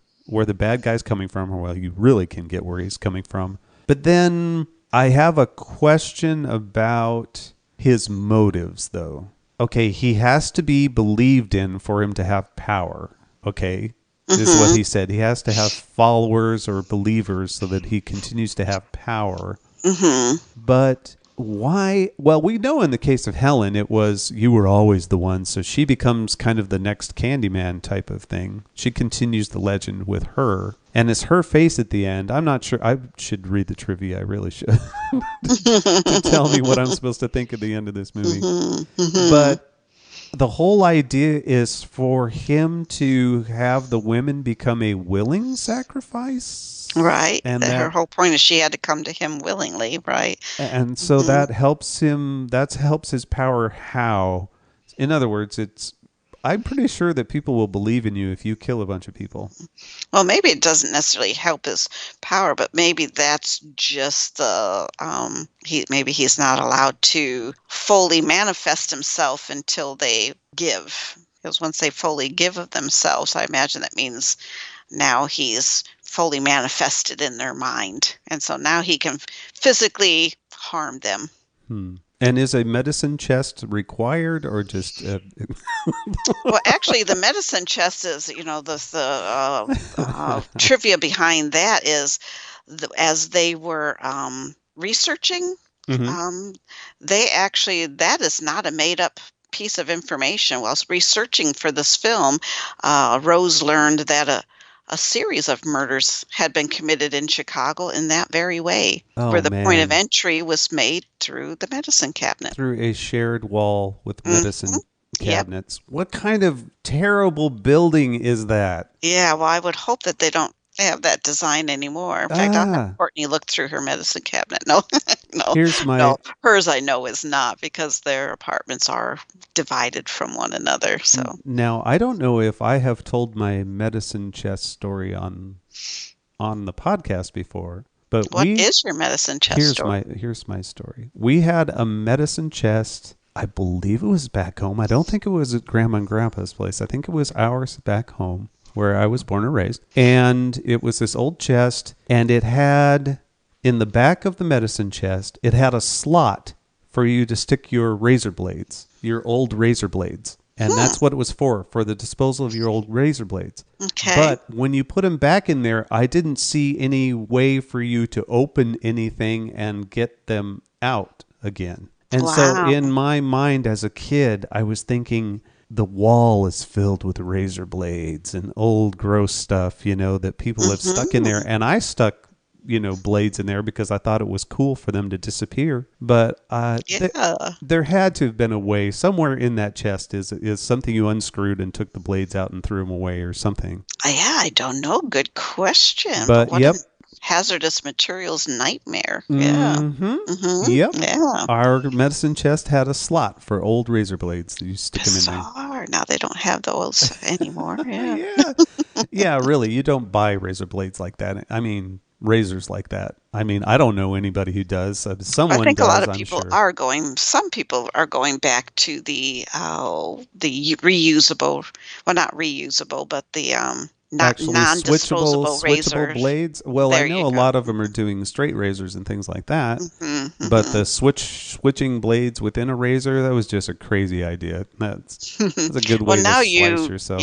bad guy's coming from, or well, you really can get where he's coming from. But then I have a question about his motives, though. Okay, he has to be believed in for him to have power. Okay. This is what he said. He has to have followers or believers so that he continues to have power. But why? Well, we know in the case of Helen, it was you were always the one. So she becomes kind of the next Candyman type of thing. She continues the legend with her. And it's her face at the end. I'm not sure. I should read the trivia. I really should. To tell me what I'm supposed to think at the end of this movie. But the whole idea is for him to have the women become a willing sacrifice. Right. And her whole point is she had to come to him willingly, right? And so that helps him. That helps his power how? In other words, I'm pretty sure that people will believe in you if you kill a bunch of people. Well, maybe it doesn't necessarily help his power, but maybe that's just maybe he's not allowed to fully manifest himself until they give. Because once they fully give of themselves, I imagine that means now he's fully manifested in their mind. And so now he can physically harm them. And is a medicine chest required or just... Well, actually, the medicine chest is, the trivia behind that is as they were researching, they actually, that is not a made-up piece of information. Whilst researching for this film, Rose learned that a series of murders had been committed in Chicago in that very way, where the point of entry was made through the medicine cabinet. Through a shared wall with medicine cabinets. Yep. What kind of terrible building is that? Yeah, well, I would hope that they don't have that design anymore. In fact, I'll have Courtney look through her medicine cabinet. No, no. Hers I know is not because their apartments are divided from one another. So now I don't know if I have told my medicine chest story on the podcast before. But what is your medicine chest story? Here's my story. We had a medicine chest. I believe it was back home. I don't think it was at Grandma and Grandpa's place. I think it was ours back home, where I was born and raised. And it was this old chest, and it had, in the back of the medicine chest, it had a slot for you to stick your razor blades, your old razor blades. And that's what it was for the disposal of your old razor blades. Okay. But when you put them back in there, I didn't see any way for you to open anything and get them out again. And so in my mind as a kid, I was thinking... the wall is filled with razor blades and old gross stuff, that people have stuck in there. And I stuck, blades in there because I thought it was cool for them to disappear. But there had to have been a way. Somewhere in that chest is something you unscrewed and took the blades out and threw them away or something. Yeah, I don't know. Good question. But yep. Hazardous materials nightmare. Yeah. Yep. Yeah. Our medicine chest had a slot for old razor blades. You stick them in there. Now they don't have those anymore. Yeah. Yeah, really. You don't buy razor blades like that. I mean, razors like that. I mean, I don't know anybody who does. Someone I think does, a lot of people are going. Some people are going back to the reusable. Well, not reusable, but the not actually non-disposable switchable razors. blades. Well, There I know you a go. lot of them are doing straight razors and things like that. But Mm-hmm. the switching blades within a razor, that was just a crazy idea. That's a good way Well, to now slice yourself.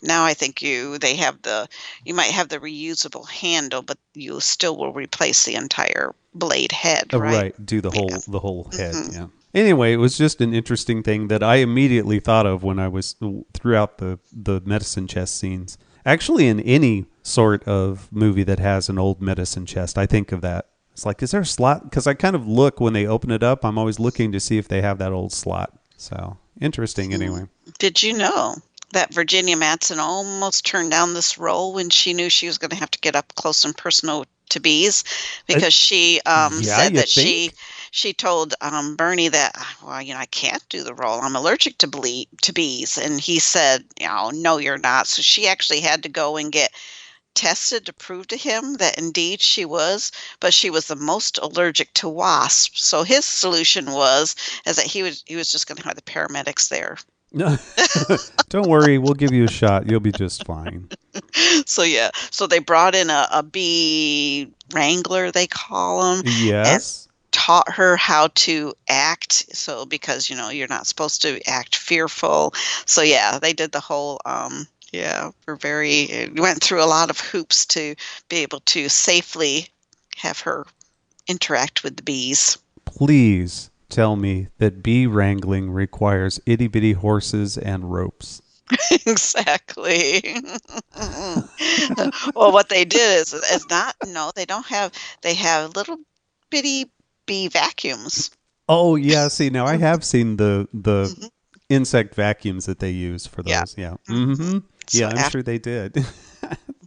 now I think you might have the reusable handle, but you still will replace the entire blade head, Oh, right? right. Do the whole head. Mhm. Yeah. Anyway, it was just an interesting thing that I immediately thought of when I was throughout the medicine chest scenes. Actually, in any sort of movie that has an old medicine chest, I think of that. It's like, is there a slot? Because I kind of look when they open it up. I'm always looking to see if they have that old slot. So interesting, anyway. Did you know that Virginia Madsen almost turned down this role when she knew she was going to have to get up close and personal to bees, because she said you that think? she told Bernie that, well, I can't do the role. I'm allergic to bees, and he said, no, you're not. So she actually had to go and get tested to prove to him that indeed she was, but she was the most allergic to wasps. So his solution was is that he was just going to have the paramedics there. No, don't worry. We'll give you a shot. You'll be just fine. So they brought in a bee wrangler, they call them. Yes. Taught her how to act, so because you're not supposed to act fearful. So they did the whole went through a lot of hoops to be able to safely have her interact with the bees. Please tell me that bee wrangling requires itty bitty horses and ropes. Exactly. Well, what they did is not, no, they don't have, they have little bitty bee vacuums. Oh yeah, see, now I have seen the insect vacuums that they use for those. Yeah. Mm-hmm. Yeah, I'm sure they did.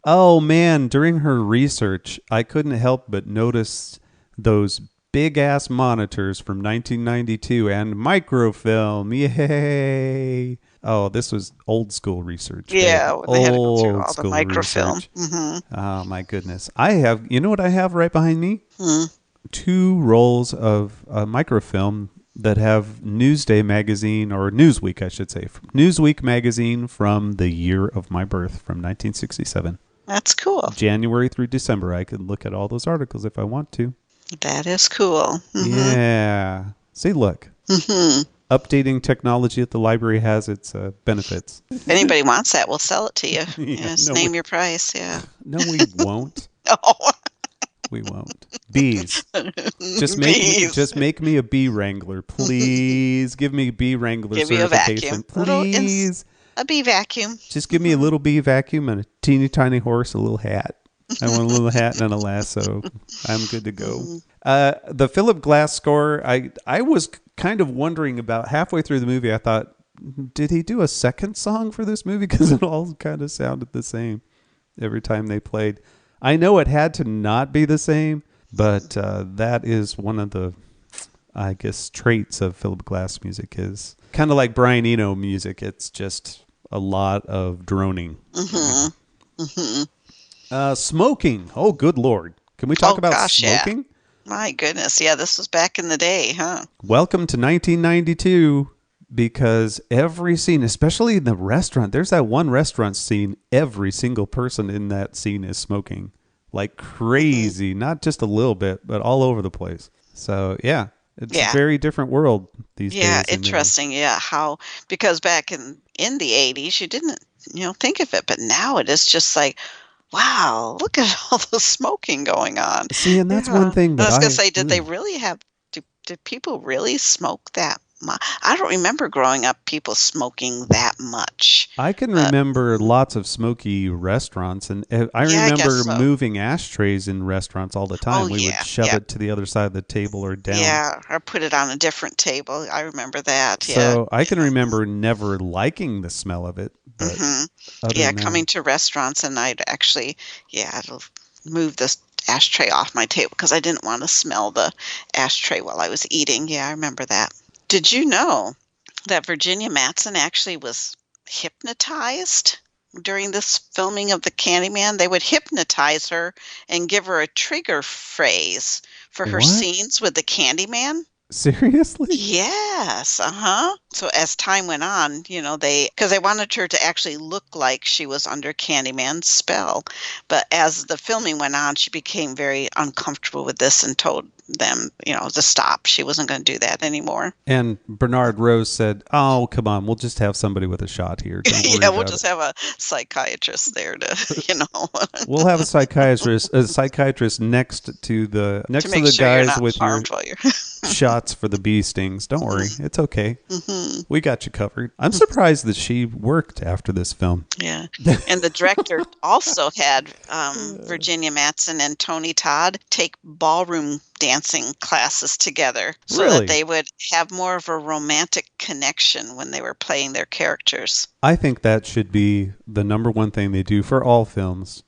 Oh man, during her research, I couldn't help but notice those big ass monitors from 1992 and microfilm. Yay! Oh, this was old school research. Yeah, babe. they had to go through all the school microfilm. research. Mm-hmm. Oh my goodness. You know what I have right behind me? 2 rolls of microfilm that have Newsday magazine, or Newsweek, I should say. Newsweek magazine from the year of my birth, from 1967. That's cool. January through December. I can look at all those articles if I want to. That is cool. Mm-hmm. Yeah. See, look. Mm-hmm. Updating technology at the library has its benefits. If anybody wants that, we'll sell it to you. No, name your price. Yeah. No, we won't. Oh. We won't. Bees. Just make me a bee wrangler, please. Give me a bee wrangler Give you a certification, vacuum. please. A bee vacuum. Just give me a little bee vacuum and a teeny tiny horse, a little hat. I want a little hat and a lasso. I'm good to go. The Philip Glass score, I was kind of wondering about halfway through the movie. I thought, did he do a second song for this movie? Because it all kind of sounded the same every time they played. I know it had to not be the same, but that is one of the, I guess, traits of Philip Glass music, is kind of like Brian Eno music. It's just a lot of droning. Mm-hmm. Mm-hmm. Smoking. Oh, good Lord. Can we talk about smoking? Yeah. My goodness. Yeah, this was back in the day, huh? Welcome to 1992, because every scene, especially in the restaurant, there's that one restaurant scene, every single person in that scene is smoking like crazy, not just a little bit, but all over the place. So, yeah, it's a very different world these days. Yeah, interesting. Yeah, because back in the 80s, you didn't, think of it, but now it is just like, wow, look at all the smoking going on. See, and that's one thing that I was going to say, did they really have, did people really smoke that much? I don't remember growing up people smoking that much. I can remember lots of smoky restaurants, and I remember moving ashtrays in restaurants all the time. We would shove it to the other side of the table or down. Yeah, or put it on a different table. I remember that. So I can remember never liking the smell of it. But coming to restaurants, and I'd actually, move this ashtray off my table because I didn't want to smell the ashtray while I was eating. Yeah, I remember that. Did you know that Virginia Madsen actually was hypnotized during this filming of the Candyman? They would hypnotize her and give her a trigger phrase for her scenes with the Candyman. Seriously? Yes, uh-huh. So as time went on, because they wanted her to actually look like she was under Candyman's spell. But as the filming went on, she became very uncomfortable with this and told them, to stop. She wasn't going to do that anymore. And Bernard Rose said, "Oh, come on, we'll just have somebody with a shot here. Don't worry Yeah, we'll about just it. have a psychiatrist there to, We'll have a psychiatrist next to the to make sure you're guys not with your harmed while you're shots for the bee stings. Don't worry, it's okay. We got you covered." I'm surprised that she worked after this film. Yeah. And the director also had Virginia Madsen and Tony Todd take ballroom dancing classes together so Really? that they would have more of a romantic connection when they were playing their characters. I think that should be the number one thing they do for all films.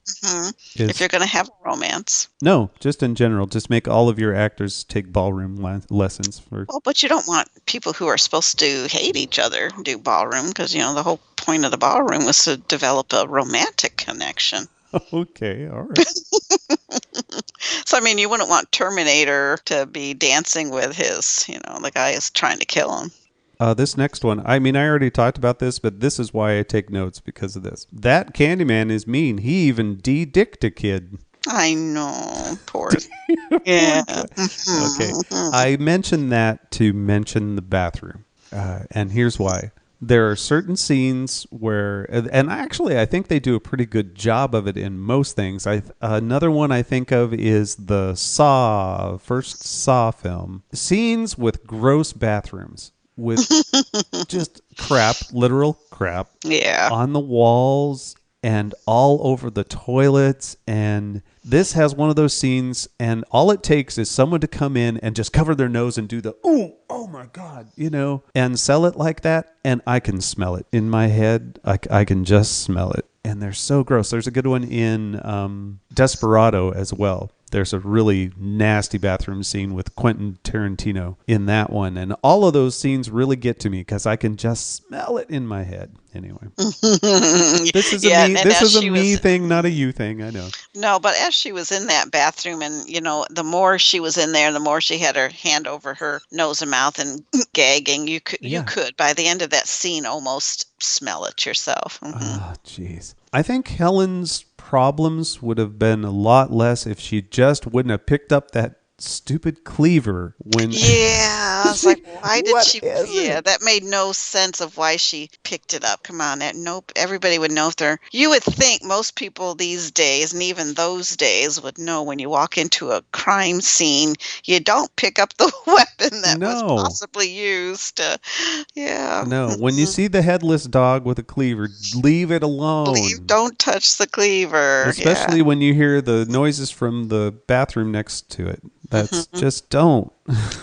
If you're going to have a romance. No, just in general. Just make all of your actors take ballroom lessons. Well, but you don't want people who are supposed to hate each other do ballroom because, the whole point of the ballroom was to develop a romantic connection. Okay, all right. So, you wouldn't want Terminator to be dancing with his, the guy is trying to kill him. This next one, I already talked about this, but this is why I take notes because of this. That Candyman is mean. He even de-dicked a kid. I know. Poor. Yeah. Okay. I mentioned that to mention the bathroom. And here's why. There are certain scenes where, and actually I think they do a pretty good job of it in most things. Another one I think of is the first Saw film. Scenes with gross bathrooms. With just crap, literal crap, on the walls and all over the toilets. And this has one of those scenes, and all it takes is someone to come in and just cover their nose and do the, oh my God, and sell it like that. And I can smell it in my head. I can just smell it. And they're so gross. There's a good one in Desperado as well. There's a really nasty bathroom scene with Quentin Tarantino in that one. And all of those scenes really get to me because I can just smell it in my head. Anyway. This is a me thing, not a you thing, I know. No, but as she was in that bathroom and, the more she was in there, the more she had her hand over her nose and mouth and gagging, you could, by the end of that scene, almost smell it yourself. Oh, jeez. I think Helen's problems would have been a lot less if she just wouldn't have picked up that stupid cleaver when I was like, why did she that made no sense of why she picked it up. Come on, nope, everybody would know you would think most people these days and even those days would know when you walk into a crime scene you don't pick up the weapon that was possibly used. No, when you see the headless dog with a cleaver, leave it alone. Don't touch the cleaver, especially when you hear the noises from the bathroom next to it. That's just don't.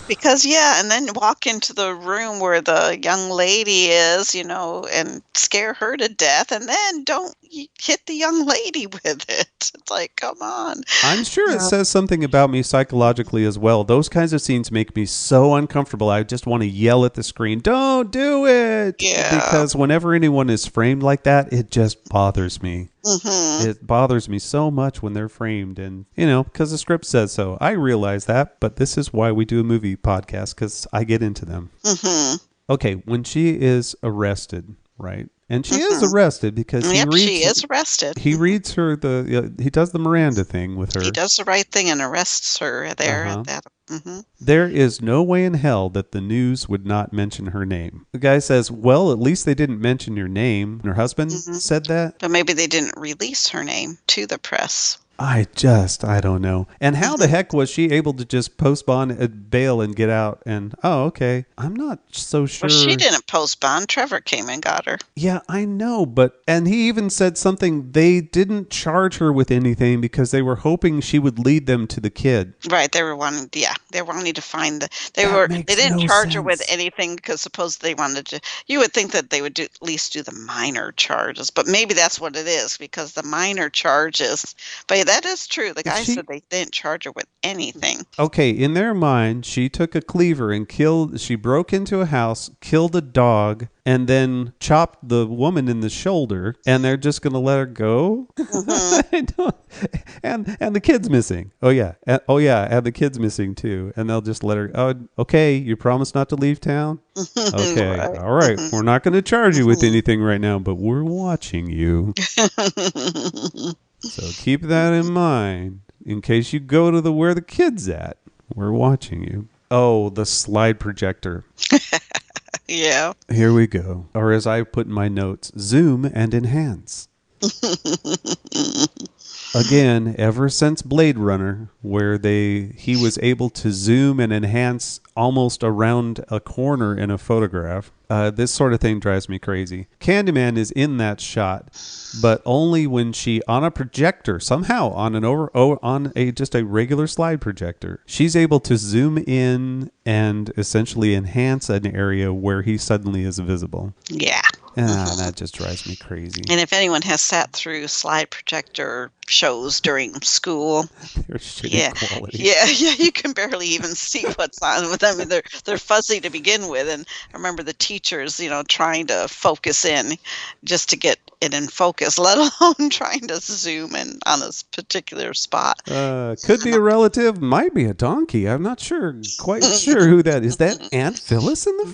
Because, and then walk into the room where the young lady is, and scare her to death, and then don't hit the young lady with it. It's like, come on. I'm sure it says something about me psychologically as well. Those kinds of scenes make me so uncomfortable. I just want to yell at the screen, don't do it. Yeah. Because whenever anyone is framed like that, it just bothers me. It bothers me so much when they're framed, and because the script says so. I realize that, but this is why we do a movie podcast, because I get into them. Okay, when she is arrested, right? And she is arrested because she is arrested. He reads her he does the Miranda thing with her. He does the right thing and arrests her there at that. There is no way in hell that the news would not mention her name. The guy says, well, at least they didn't mention your name. Her husband said that. But maybe they didn't release her name to the press. I don't know. And how the heck was she able to just post bond bail and get out? And, okay. I'm not so sure. Well, she didn't post bond. Trevor came and got her. Yeah, I know. And he even said something. They didn't charge her with anything because they were hoping she would lead them to the kid. Right. They were wanting to find they didn't charge her with anything because supposedly they wanted to, you would think that they would at least do the minor charges, but maybe that's what it is because the minor charges, but that is true. The guy said they didn't charge her with anything. Okay, in their mind, she took a cleaver and she broke into a house, killed a dog, and then chopped the woman in the shoulder, and they're just going to let her go? I don't, and the kid's missing. Oh yeah, and the kid's missing too, and they'll just let her. Oh, okay, you promise not to leave town. Okay, right. All right. We're not going to charge you with anything right now, but we're watching you. So keep that in mind in case you go to where the kid's at. We're watching you. Oh, the slide projector. Yeah. Here we go. Or as I put in my notes, zoom and enhance. Again, ever since Blade Runner, where he was able to zoom and enhance almost around a corner in a photograph, this sort of thing drives me crazy. Candyman is in that shot, but only when she, on a projector, somehow on just a regular slide projector, she's able to zoom in and essentially enhance an area where he suddenly is visible. Yeah. That just drives me crazy. And if anyone has sat through slide projector shows during school, they're shitty quality. Yeah, you can barely even see what's on with them. I mean, they're fuzzy to begin with, and I remember the teachers, trying to focus in just to get it in focus, let alone trying to zoom in on this particular spot. Could be a relative, might be a donkey. I'm not quite sure who that is. That Aunt Phyllis in the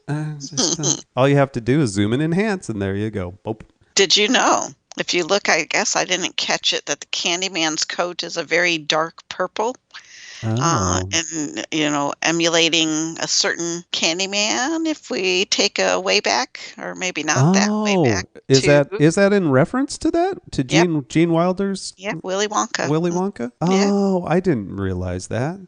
front? All you have to do is zoom and enhance, and there you go. Boop. Did you know? If you look, I guess I didn't catch it, that the Candyman's coat is a very dark purple. And, emulating a certain Candyman, if we take a way back, or maybe not that way back. Is that in reference to that? To Gene Wilder's? Yep, Willy Wonka. Willy Wonka? Oh, I didn't realize that.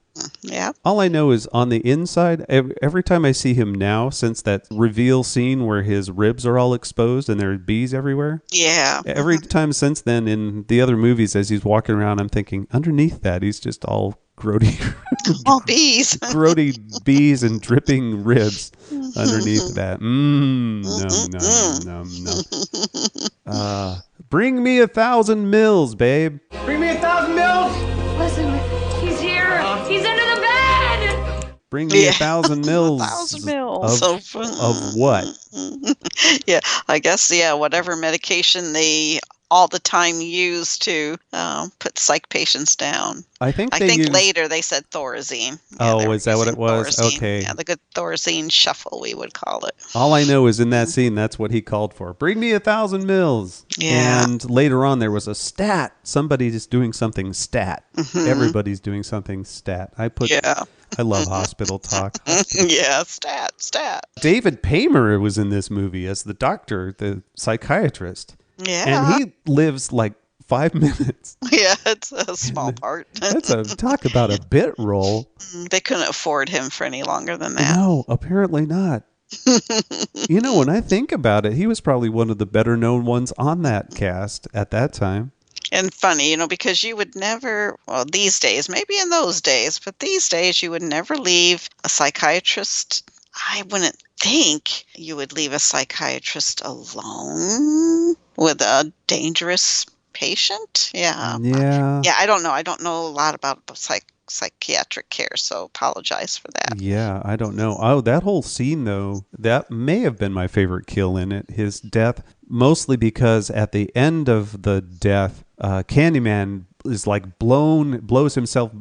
Yeah. All I know is on the inside, every time I see him now, since that reveal scene where his ribs are all exposed and there are bees everywhere. Yeah. Every time since then in the other movies, as he's walking around, I'm thinking, underneath that, he's just all grody. All bees. Grody bees and dripping ribs underneath that. No. Bring me 1,000 mils, babe. Bring me 1,000 mils? Listen, he's here. He's under the bed. Bring me 1,000 mils. 1,000 mils. Of what? Yeah, I guess, whatever medication they all the time use to put psych patients down. I think later they said Thorazine. Is that what it was? Thorazine. Okay. Yeah, the good Thorazine shuffle, we would call it. All I know is in that scene, that's what he called for. Bring me 1,000 mils. Yeah. And later on, there was a stat. Somebody's doing something stat. Mm-hmm. Everybody's doing something stat. I love hospital talk. Yeah, stat. David Paymer was in this movie as the doctor, the psychiatrist. Yeah. And he lives like 5 minutes. Yeah, it's a small part. Talk about a bit role. They couldn't afford him for any longer than that. No, apparently not. When I think about it, he was probably one of the better known ones on that cast at that time. And funny, because you would never, these days, maybe in those days, but these days you would never leave a psychiatrist. I wouldn't think you would leave a psychiatrist alone with a dangerous patient. Yeah. Yeah, I don't know. I don't know a lot about psychiatric care, so apologize for that. Yeah, I don't know. Oh, that whole scene, though, that may have been my favorite kill in it, his death, mostly because at the end of the death, Candyman is like throws himself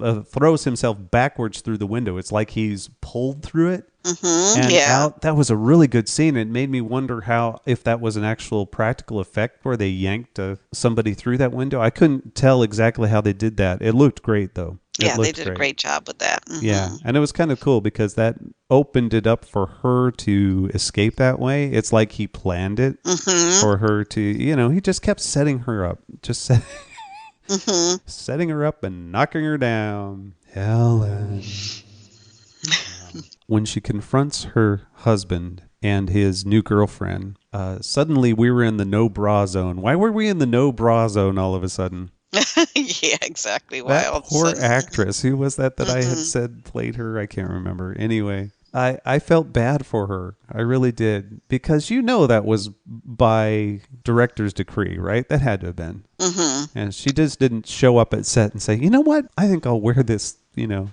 backwards through the window. It's like he's pulled through it. Mm-hmm, and out. That was a really good scene. It made me wonder if that was an actual practical effect where they yanked somebody through that window. I couldn't tell exactly how they did that. It looked great, though. They did a great job with that. Mm-hmm. Yeah, and it was kind of cool because that opened it up for her to escape that way. It's like he planned it for her to, he just kept setting her up. Setting her up and knocking her down. Helen. When she confronts her husband and his new girlfriend, suddenly we were in the no bra zone. Why were we in the no bra zone all of a sudden? Yeah, exactly. That poor actress. Who was that I had said played her? I can't remember. Anyway, I felt bad for her. I really did. Because that was by director's decree, right? That had to have been. Mm-hmm. And she just didn't show up at set and say, you know what? I think I'll wear this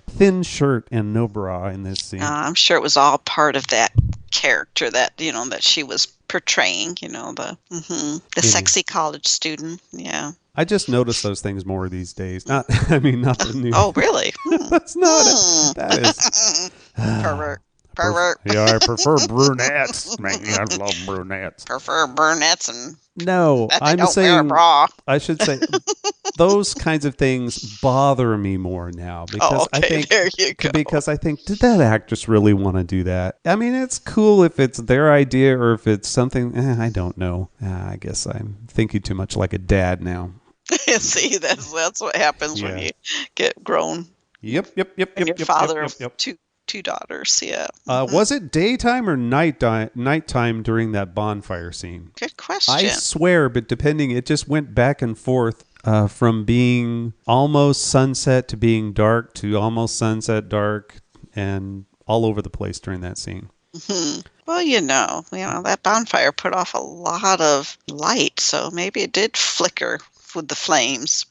thin shirt and no bra in this scene. I'm sure it was all part of that character that that she was portraying. The sexy college student. Yeah. I just notice those things more these days. Not the new. Oh, really? That's not it. That is pervert. Yeah, I prefer brunettes. Man, I love brunettes. Prefer brunettes and no, I'm don't wear a saying bra. I should say those kinds of things bother me more now because I think there you go. Because I think, did that actress really want to do that? I mean, it's cool if it's their idea or if it's something. I don't know. I guess I'm thinking too much like a dad now. See, that's what happens when you get grown. Yep. And your father of two daughters. Yeah. Was it daytime or nighttime during that bonfire scene? Good question. I swear, but depending, it just went back and forth from being almost sunset to being dark to almost sunset dark, and all over the place during that scene. Mm-hmm. Well, that bonfire put off a lot of light, so maybe it did flicker with the flames.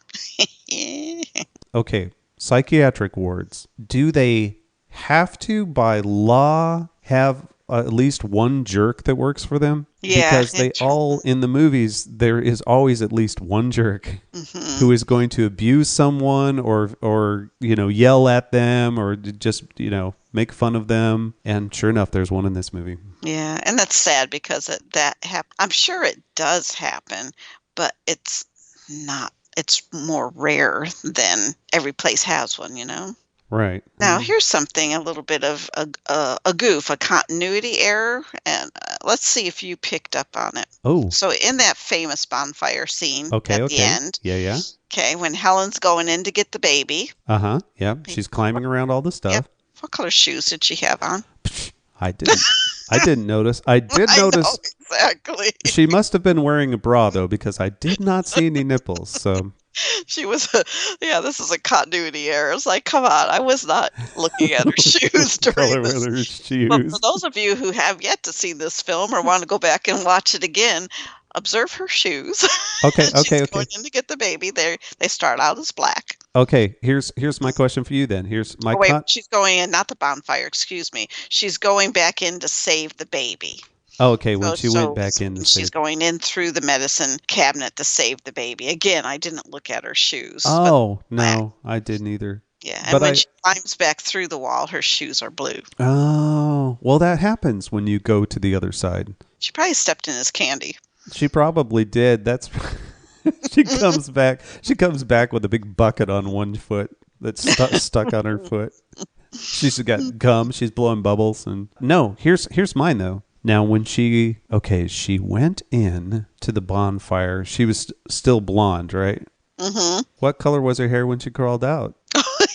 Okay, psychiatric wards. Do they have to, by law, have at least one jerk that works for them? Yeah. Because they all, in the movies, there is always at least one jerk who is going to abuse someone or yell at them or just, make fun of them. And sure enough, there's one in this movie. Yeah, and that's sad because I'm sure it does happen, but it's more rare than every place has one, Right. Now, here's something, a little bit of a goof, a continuity error, and let's see if you picked up on it. Oh. So in that famous bonfire scene at the end. Yeah. Okay, when Helen's going in to get the baby. Uh-huh, yeah. She's climbing around all the stuff. Yep. What color shoes did she have on? I didn't notice. I did notice. Know, exactly. She must have been wearing a bra, though, because I did not see any nipples, so... She was, this is a continuity error. It's like, come on, I was not looking at her shoes during this. But for those of you who have yet to see this film or want to go back and watch it again, observe her shoes. Okay. She's going in to get the baby. They start out as black. Okay, here's my question for you then. Here's my... she's going in, not the bonfire, excuse me. She's going back in to save the baby. Oh, okay, when she went back in to she's going in through the medicine cabinet to save the baby. Again, I didn't look at her shoes. Oh, no, I didn't either. Yeah, and when she climbs back through the wall, her shoes are blue. Oh, well, that happens when you go to the other side. She probably stepped in his candy. She probably did. That's... She comes back with a big bucket on one foot that's stuck on her foot. She's got gum. She's blowing bubbles. And no, here's mine, though. Now, when she went in to the bonfire, she was still blonde, right? Mm-hmm. What color was her hair when she crawled out?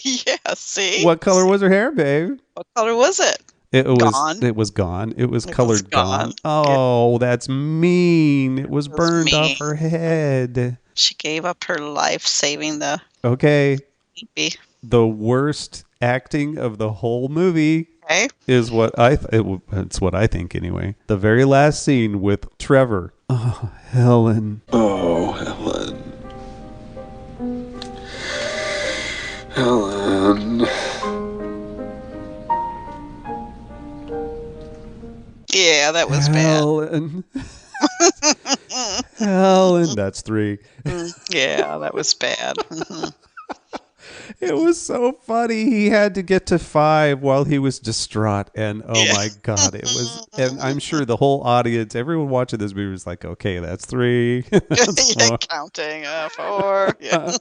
Yeah, see? What color was her hair, babe? What color was it? It was gone. It was gone. It was colored gone. Oh, that's mean. It was burned off her head. She gave up her life saving the baby. The worst acting of the whole movie. Is what it's what I think anyway. The very last scene with Trevor. Oh, Helen. Oh, Helen. Helen. Yeah, that was Helen. Bad. Helen. That's 3. Yeah, that was bad. It was so funny. He had to get to 5 while he was distraught. And oh my God, it was, and I'm sure the whole audience, everyone watching this movie was like, okay, that's 3. That's counting 4. Yeah.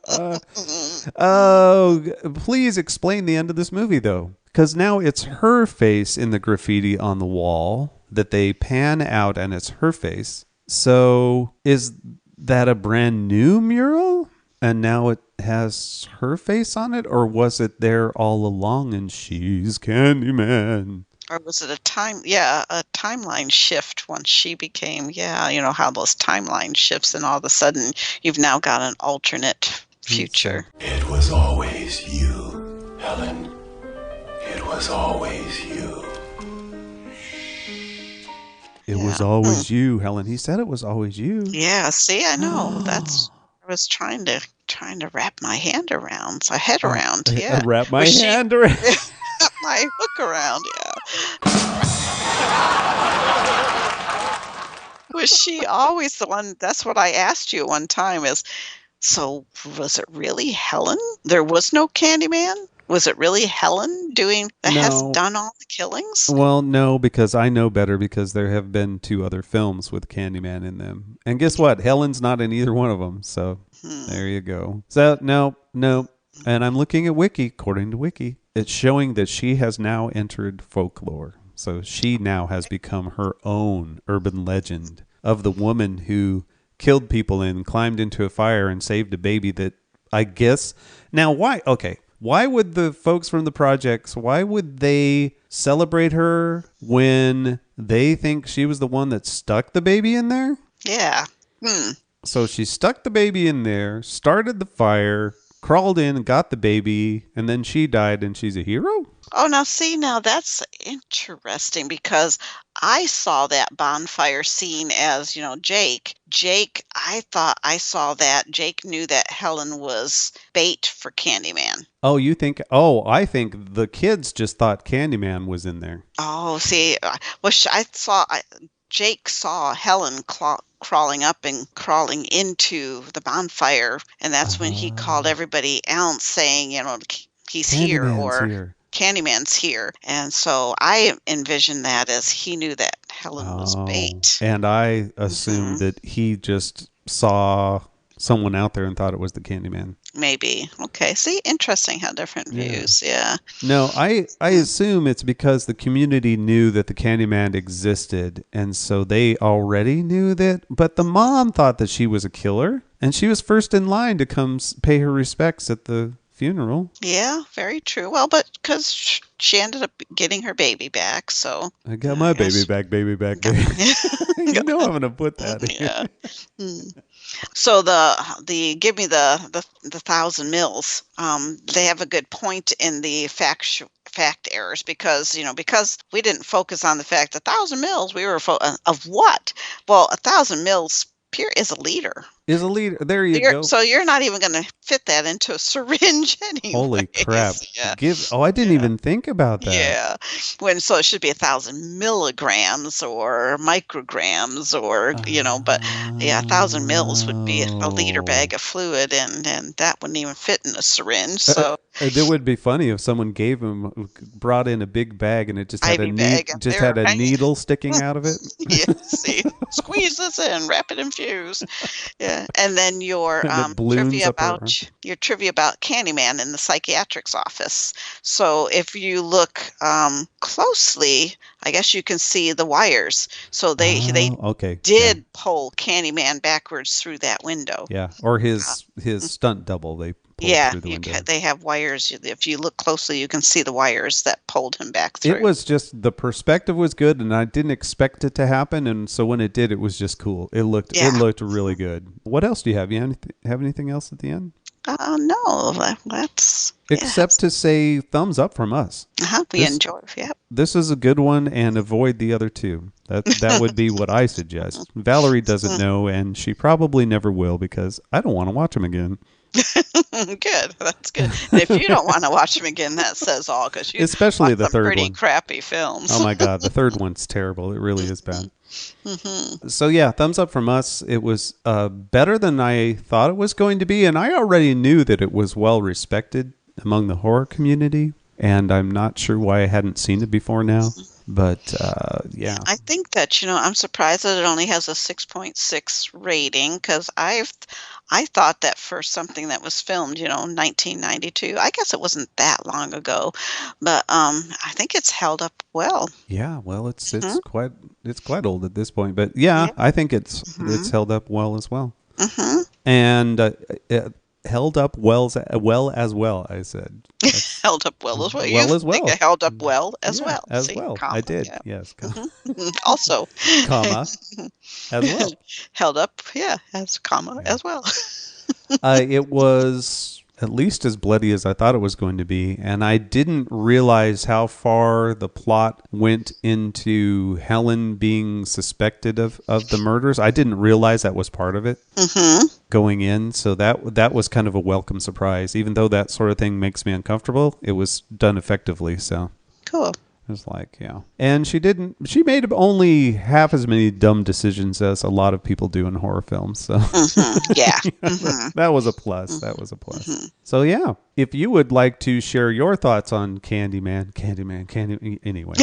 Oh, please explain the end of this movie, though. Because now it's her face in the graffiti on the wall that they pan out and it's her face. So is that a brand new mural? And now it has her face on it? Or was it there all along and she's Candyman? Or was it a timeline shift once she became, how those timeline shifts and all of a sudden you've now got an alternate future. It was always you, Helen. It was always you. It was always you, Helen. He said it was always you. Yeah, see, I know. That's I was trying to wrap my head around. Yeah. Wrap my hand around. My hook around, yeah. Was she always the one? That's what I asked you one time is, so was it really Helen? There was no Candyman? Was it really Helen that has No. done all the killings? Well, no, because I know better because there have been 2 other films with Candyman in them. And guess what? Helen's not in either one of them. So there you go. So, no. And I'm looking at Wiki. According to Wiki, it's showing that she has now entered folklore. So she now has become her own urban legend of the woman who killed people and climbed into a fire and saved a baby that I guess... Now, why? Okay. Why would the folks from the projects, why would they celebrate her when they think she was the one that stuck the baby in there? Yeah. So she stuck the baby in there, started the fire, crawled in and got the baby, and then she died and she's a hero? Oh, now that's interesting because I saw that bonfire scene as, Jake. I thought I saw that. Jake knew that Helen was bait for Candyman. Oh, I think the kids just thought Candyman was in there. Oh, see, Jake saw Helen crawling up and crawling into the bonfire, and that's when he called everybody else saying, he's here or here. Candyman's here. And so I envisioned that as he knew that Helen was bait. And I assumed that he just saw someone out there and thought it was the Candyman. Maybe. Okay. See, interesting how different views. Yeah. No, I assume it's because the community knew that the Candyman existed, and so they already knew that. But the mom thought that she was a killer, and she was first in line to come pay her respects at the funeral. Yeah, very true. Well, but because she ended up getting her baby back, so I got my baby back, baby. You know I'm gonna put that in. Yeah. So the give me the 1,000 mils. They have a good point in the fact errors because we didn't focus on the fact 1,000 mils. We were of what? Well, 1,000 mils. Pierre is a liter. There you go. So you're not even going to fit that into a syringe anyway. Holy crap. Yeah. I didn't even think about that. Yeah. So it should be 1,000 milligrams or micrograms or, but 1,000 mils would be a liter bag of fluid and that wouldn't even fit in a syringe. So it would be funny if someone brought in a big bag and it just had a needle sticking out of it. Yeah, see, squeeze this in, rapid infuse. Yeah, and then your trivia about Candyman in the psychiatric's office. So if you look closely, I guess you can see the wires. So they did pull Candyman backwards through that window. Yeah, or his stunt double. They pulled through the window. They have wires. If you look closely, you can see the wires that pulled him back through. It was just the perspective was good, and I didn't expect it to happen, and so when it did, it was just cool. It looked really good. What else do you have? You have anything else at the end? No, that's except to say thumbs up from us. We enjoy. Yep. This is a good one, and avoid the other 2. That would be what I suggest. Valerie doesn't know, and she probably never will because I don't want to watch them again. Good, that's good. And if you don't want to watch them again, that says all because you especially the third pretty one. Crappy films. Oh my god, the third one's terrible. It really is bad. So yeah, thumbs up from us. It was better than I thought it was going to be, and I already knew that it was well respected among the horror community, and I'm not sure why I hadn't seen it before now. But yeah, I think that I'm surprised that it only has a 6.6 rating because I thought that for something that was filmed, 1992. I guess it wasn't that long ago, but I think it's held up well. Yeah, well, it's quite old at this point, but yeah. I think it's held up well as well. And it held up well as well. I said held up well as well. It held up well as well. As well, comma, I did. Yeah. Yes. Also, comma as well. Held up, as comma as well. It was at least as bloody as I thought it was going to be, and I didn't realize how far the plot went into Helen being suspected of the murders. I didn't realize that was part of it going in, so that was kind of a welcome surprise. Even though that sort of thing makes me uncomfortable, it was done effectively. So cool. It's like, yeah. And she made only half as many dumb decisions as a lot of people do in horror films. So Yeah. that was a plus. That was a plus. So yeah, if you would like to share your thoughts on Candyman, anyway.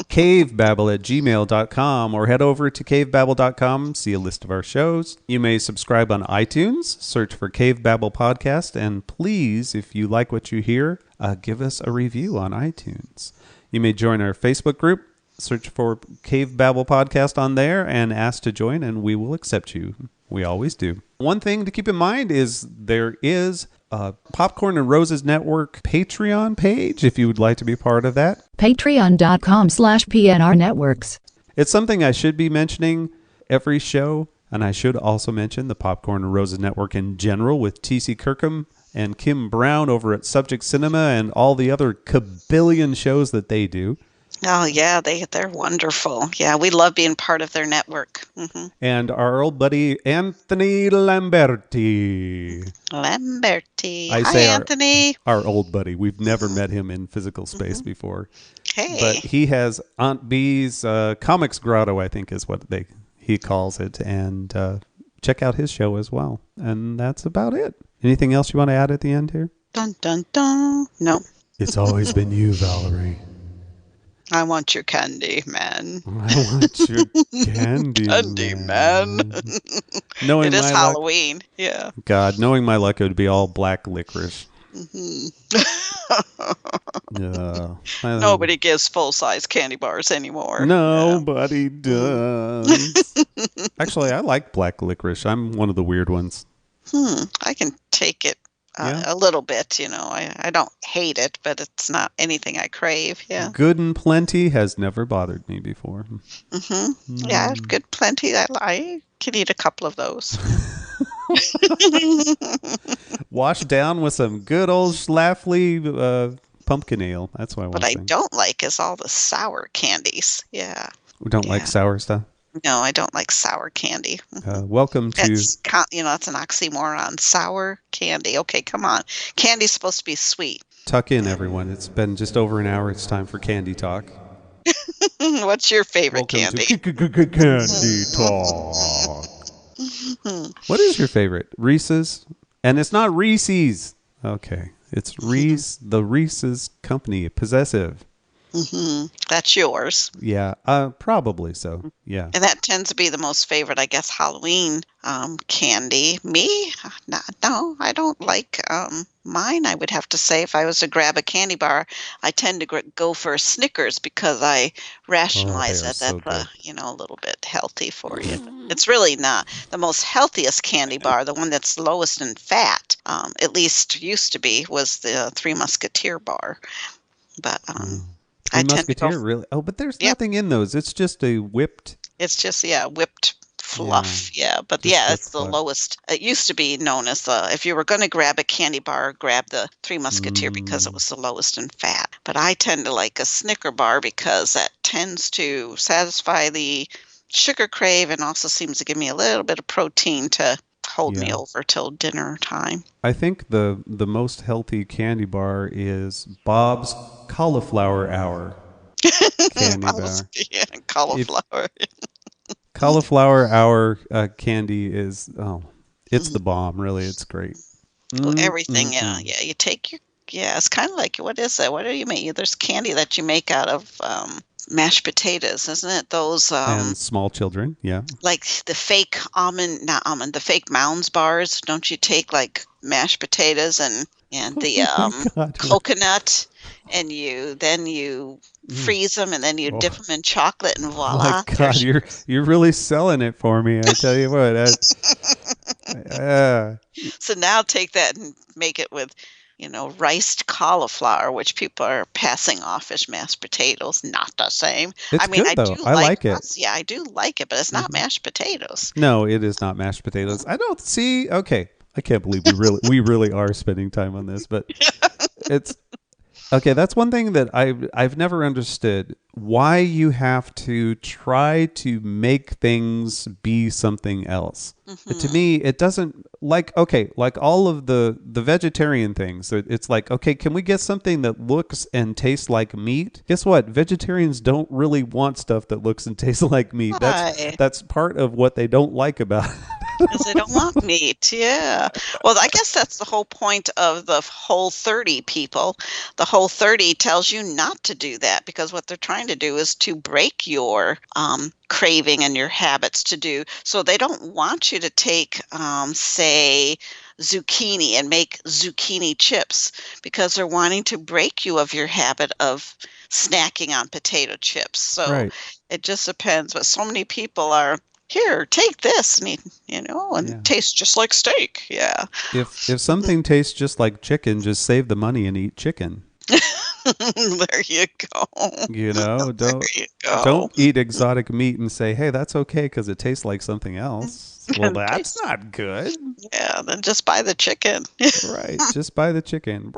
Cavebabble@gmail.com or head over to cavebabble.com, see a list of our shows. You may subscribe on iTunes, search for Cavebabble Podcast, and please, if you like what you hear, give us a review on iTunes. You may join our Facebook group, search for Cavebabble Podcast on there, and ask to join, and we will accept you. We always do. One thing to keep in mind is there is a Popcorn and Roses Network Patreon page if you would like to be part of that. Patreon.com/PNR Networks. It's something I should be mentioning every show, and I should also mention the Popcorn and Roses Network in general with T.C. Kirkham and Kim Brown over at Subject Cinema and all the other kabillion shows that they do. Oh, yeah, they're wonderful. Yeah, we love being part of their network. And our old buddy Anthony Lamberti. Hi, Anthony. Our old buddy. We've never met him in physical space before. Hey. But he has Aunt B's Comics Grotto, I think is what he calls it. And check out his show as well. And that's about it. Anything else you want to add at the end here? Dun, dun, dun. No. It's always been you, Valerie. I want your candy, man. I want your candy, man. Knowing it is my Halloween. Yeah. God, knowing my luck, it would be all black licorice. Nobody gives full-size candy bars anymore. Nobody does. Actually, I like black licorice. I'm one of the weird ones. I can take it. A little bit, I don't hate it, but it's not anything I crave. Yeah. Good and plenty has never bothered me before. Yeah, good plenty. I can eat a couple of those. Washed down with some good old Schlafly pumpkin ale. That's what I want. What I don't like is all the sour candies. Yeah. We don't like sour stuff? No, I don't like sour candy. Welcome to... It's an oxymoron. Sour candy. Okay, come on. Candy's supposed to be sweet. Tuck in, everyone. It's been just over an hour. It's time for Candy Talk. What's your favorite candy? Candy Talk. What is your favorite? Reese's? And it's not Reese's. Okay. It's Reese, the Reese's Company. Possessive. That's yours. Yeah, probably so. Yeah. And that tends to be the most favorite, I guess, Halloween candy. Me? No, I don't like mine, I would have to say. If I was to grab a candy bar, I tend to go for Snickers because I rationalize that that's a little bit healthy for you. It's really not. The most healthiest candy bar, the one that's lowest in fat, at least used to be, was the Three Musketeer bar. But I Musketeer, really? Oh, but there's nothing in those. It's just a whipped... It's just, whipped fluff. Yeah, but it's the lowest. It used to be known as if you were going to grab a candy bar, grab the Three Musketeer because it was the lowest in fat. But I tend to like a Snicker bar because that tends to satisfy the sugar crave and also seems to give me a little bit of protein to hold me over till dinner time. I think the most healthy candy bar is Bob's Cauliflower Hour candy bar. Yeah, cauliflower. Cauliflower Hour candy is it's the bomb. Really, it's great. Well, everything, you take your it's kind of like, what is that? What do you make? There's candy that you make out of mashed potatoes, isn't it? Those and small children, like the fake the fake Mounds bars. Don't you take like mashed potatoes and the coconut, and you freeze them, and then you dip them in chocolate, and voila! Oh my God, you're really selling it for me. I tell you what. So now take that and make it with riced cauliflower, which people are passing off as mashed potatoes. Not the same. It's good, though. I like it. Yeah, I do like it, but it's not mashed potatoes. No, it is not mashed potatoes. I don't see. Okay, I can't believe we really are spending time on this, but it's Okay, that's one thing that I've never understood. Why you have to try to make things be something else. To me, it doesn't like all of the vegetarian things. It's like, okay, can we get something that looks and tastes like meat? Guess what? Vegetarians don't really want stuff that looks and tastes like meat. Why? That's part of what they don't like about it. Because they don't want meat, yeah. Well, I guess that's the whole point of the Whole30 people. The Whole30 tells you not to do that because what they're trying to do is to break your craving and your habits to do. So they don't want you to take, say, zucchini and make zucchini chips because they're wanting to break you of your habit of snacking on potato chips. So Right. it just depends. But so many people are, here, take this, and it tastes just like steak. Yeah. If something tastes just like chicken, just save the money and eat chicken. There you go. Don't eat exotic meat and say, hey, that's okay because it tastes like something else. Well, that's not good. Yeah, then just buy the chicken. Right. Just buy the chicken.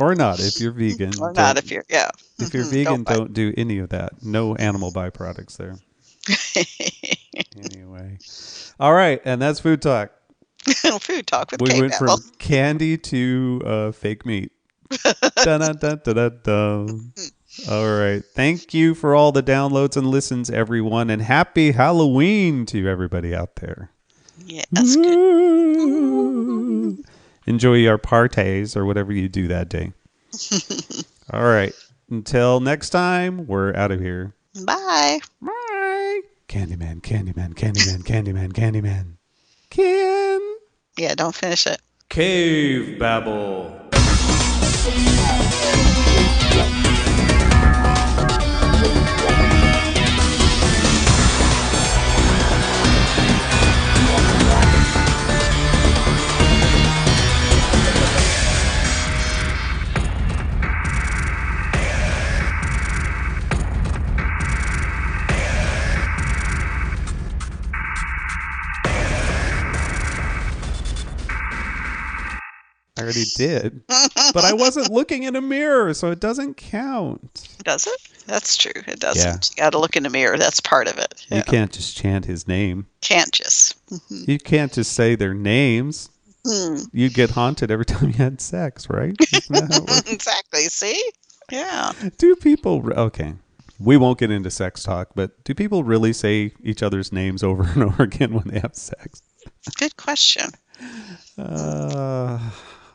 Or not if you're vegan. Or not if you're, yeah. If you're vegan, don't do any of that. No animal byproducts there. Anyway. All right. And that's Food Talk. Food Talk with We went from Cavebabble. candy to fake meat. Dun-dun-dun-dun-dun. All right. Thank you for all the downloads and listens, everyone. And happy Halloween to everybody out there. Yeah, that's good. Enjoy your parties or whatever you do that day. All right. Until next time, we're out of here. Bye. Bye. Candyman, Candyman, Candyman, Candyman, Candyman. Can. Yeah, don't finish it. Cavebabble. I already did. But I wasn't looking in a mirror, so it doesn't count. Does it? That's true. It doesn't. Yeah. You got to look in the mirror. That's part of it. You can't just chant his name. Can't just. You can't just say their names. You'd get haunted every time you had sex, right? Isn't that how it works? Exactly. See? Yeah. Do people... Okay. We won't get into sex talk, but do people really say each other's names over and over again when they have sex? Good question.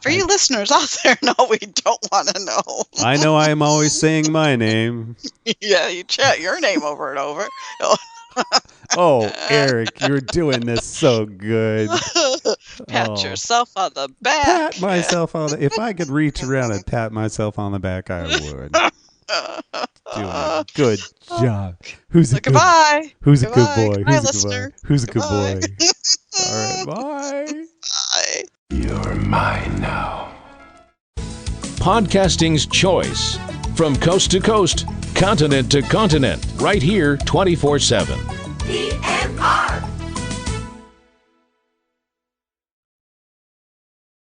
For you listeners out there, no, we don't want to know. I know I am always saying my name. Yeah, you chat your name over and over. Oh, Eric, you're doing this so good. Pat yourself on the back. Pat myself on the... If I could reach around and pat myself on the back, I would. Doing a good job. Who's a goodbye. Who's a Goodbye. good boy? Goodbye, Who's a listener. good boy? Who's a Goodbye. good boy? All right, bye. Bye. You're mine now. Podcasting's choice. From coast to coast, continent to continent, right here 24/7.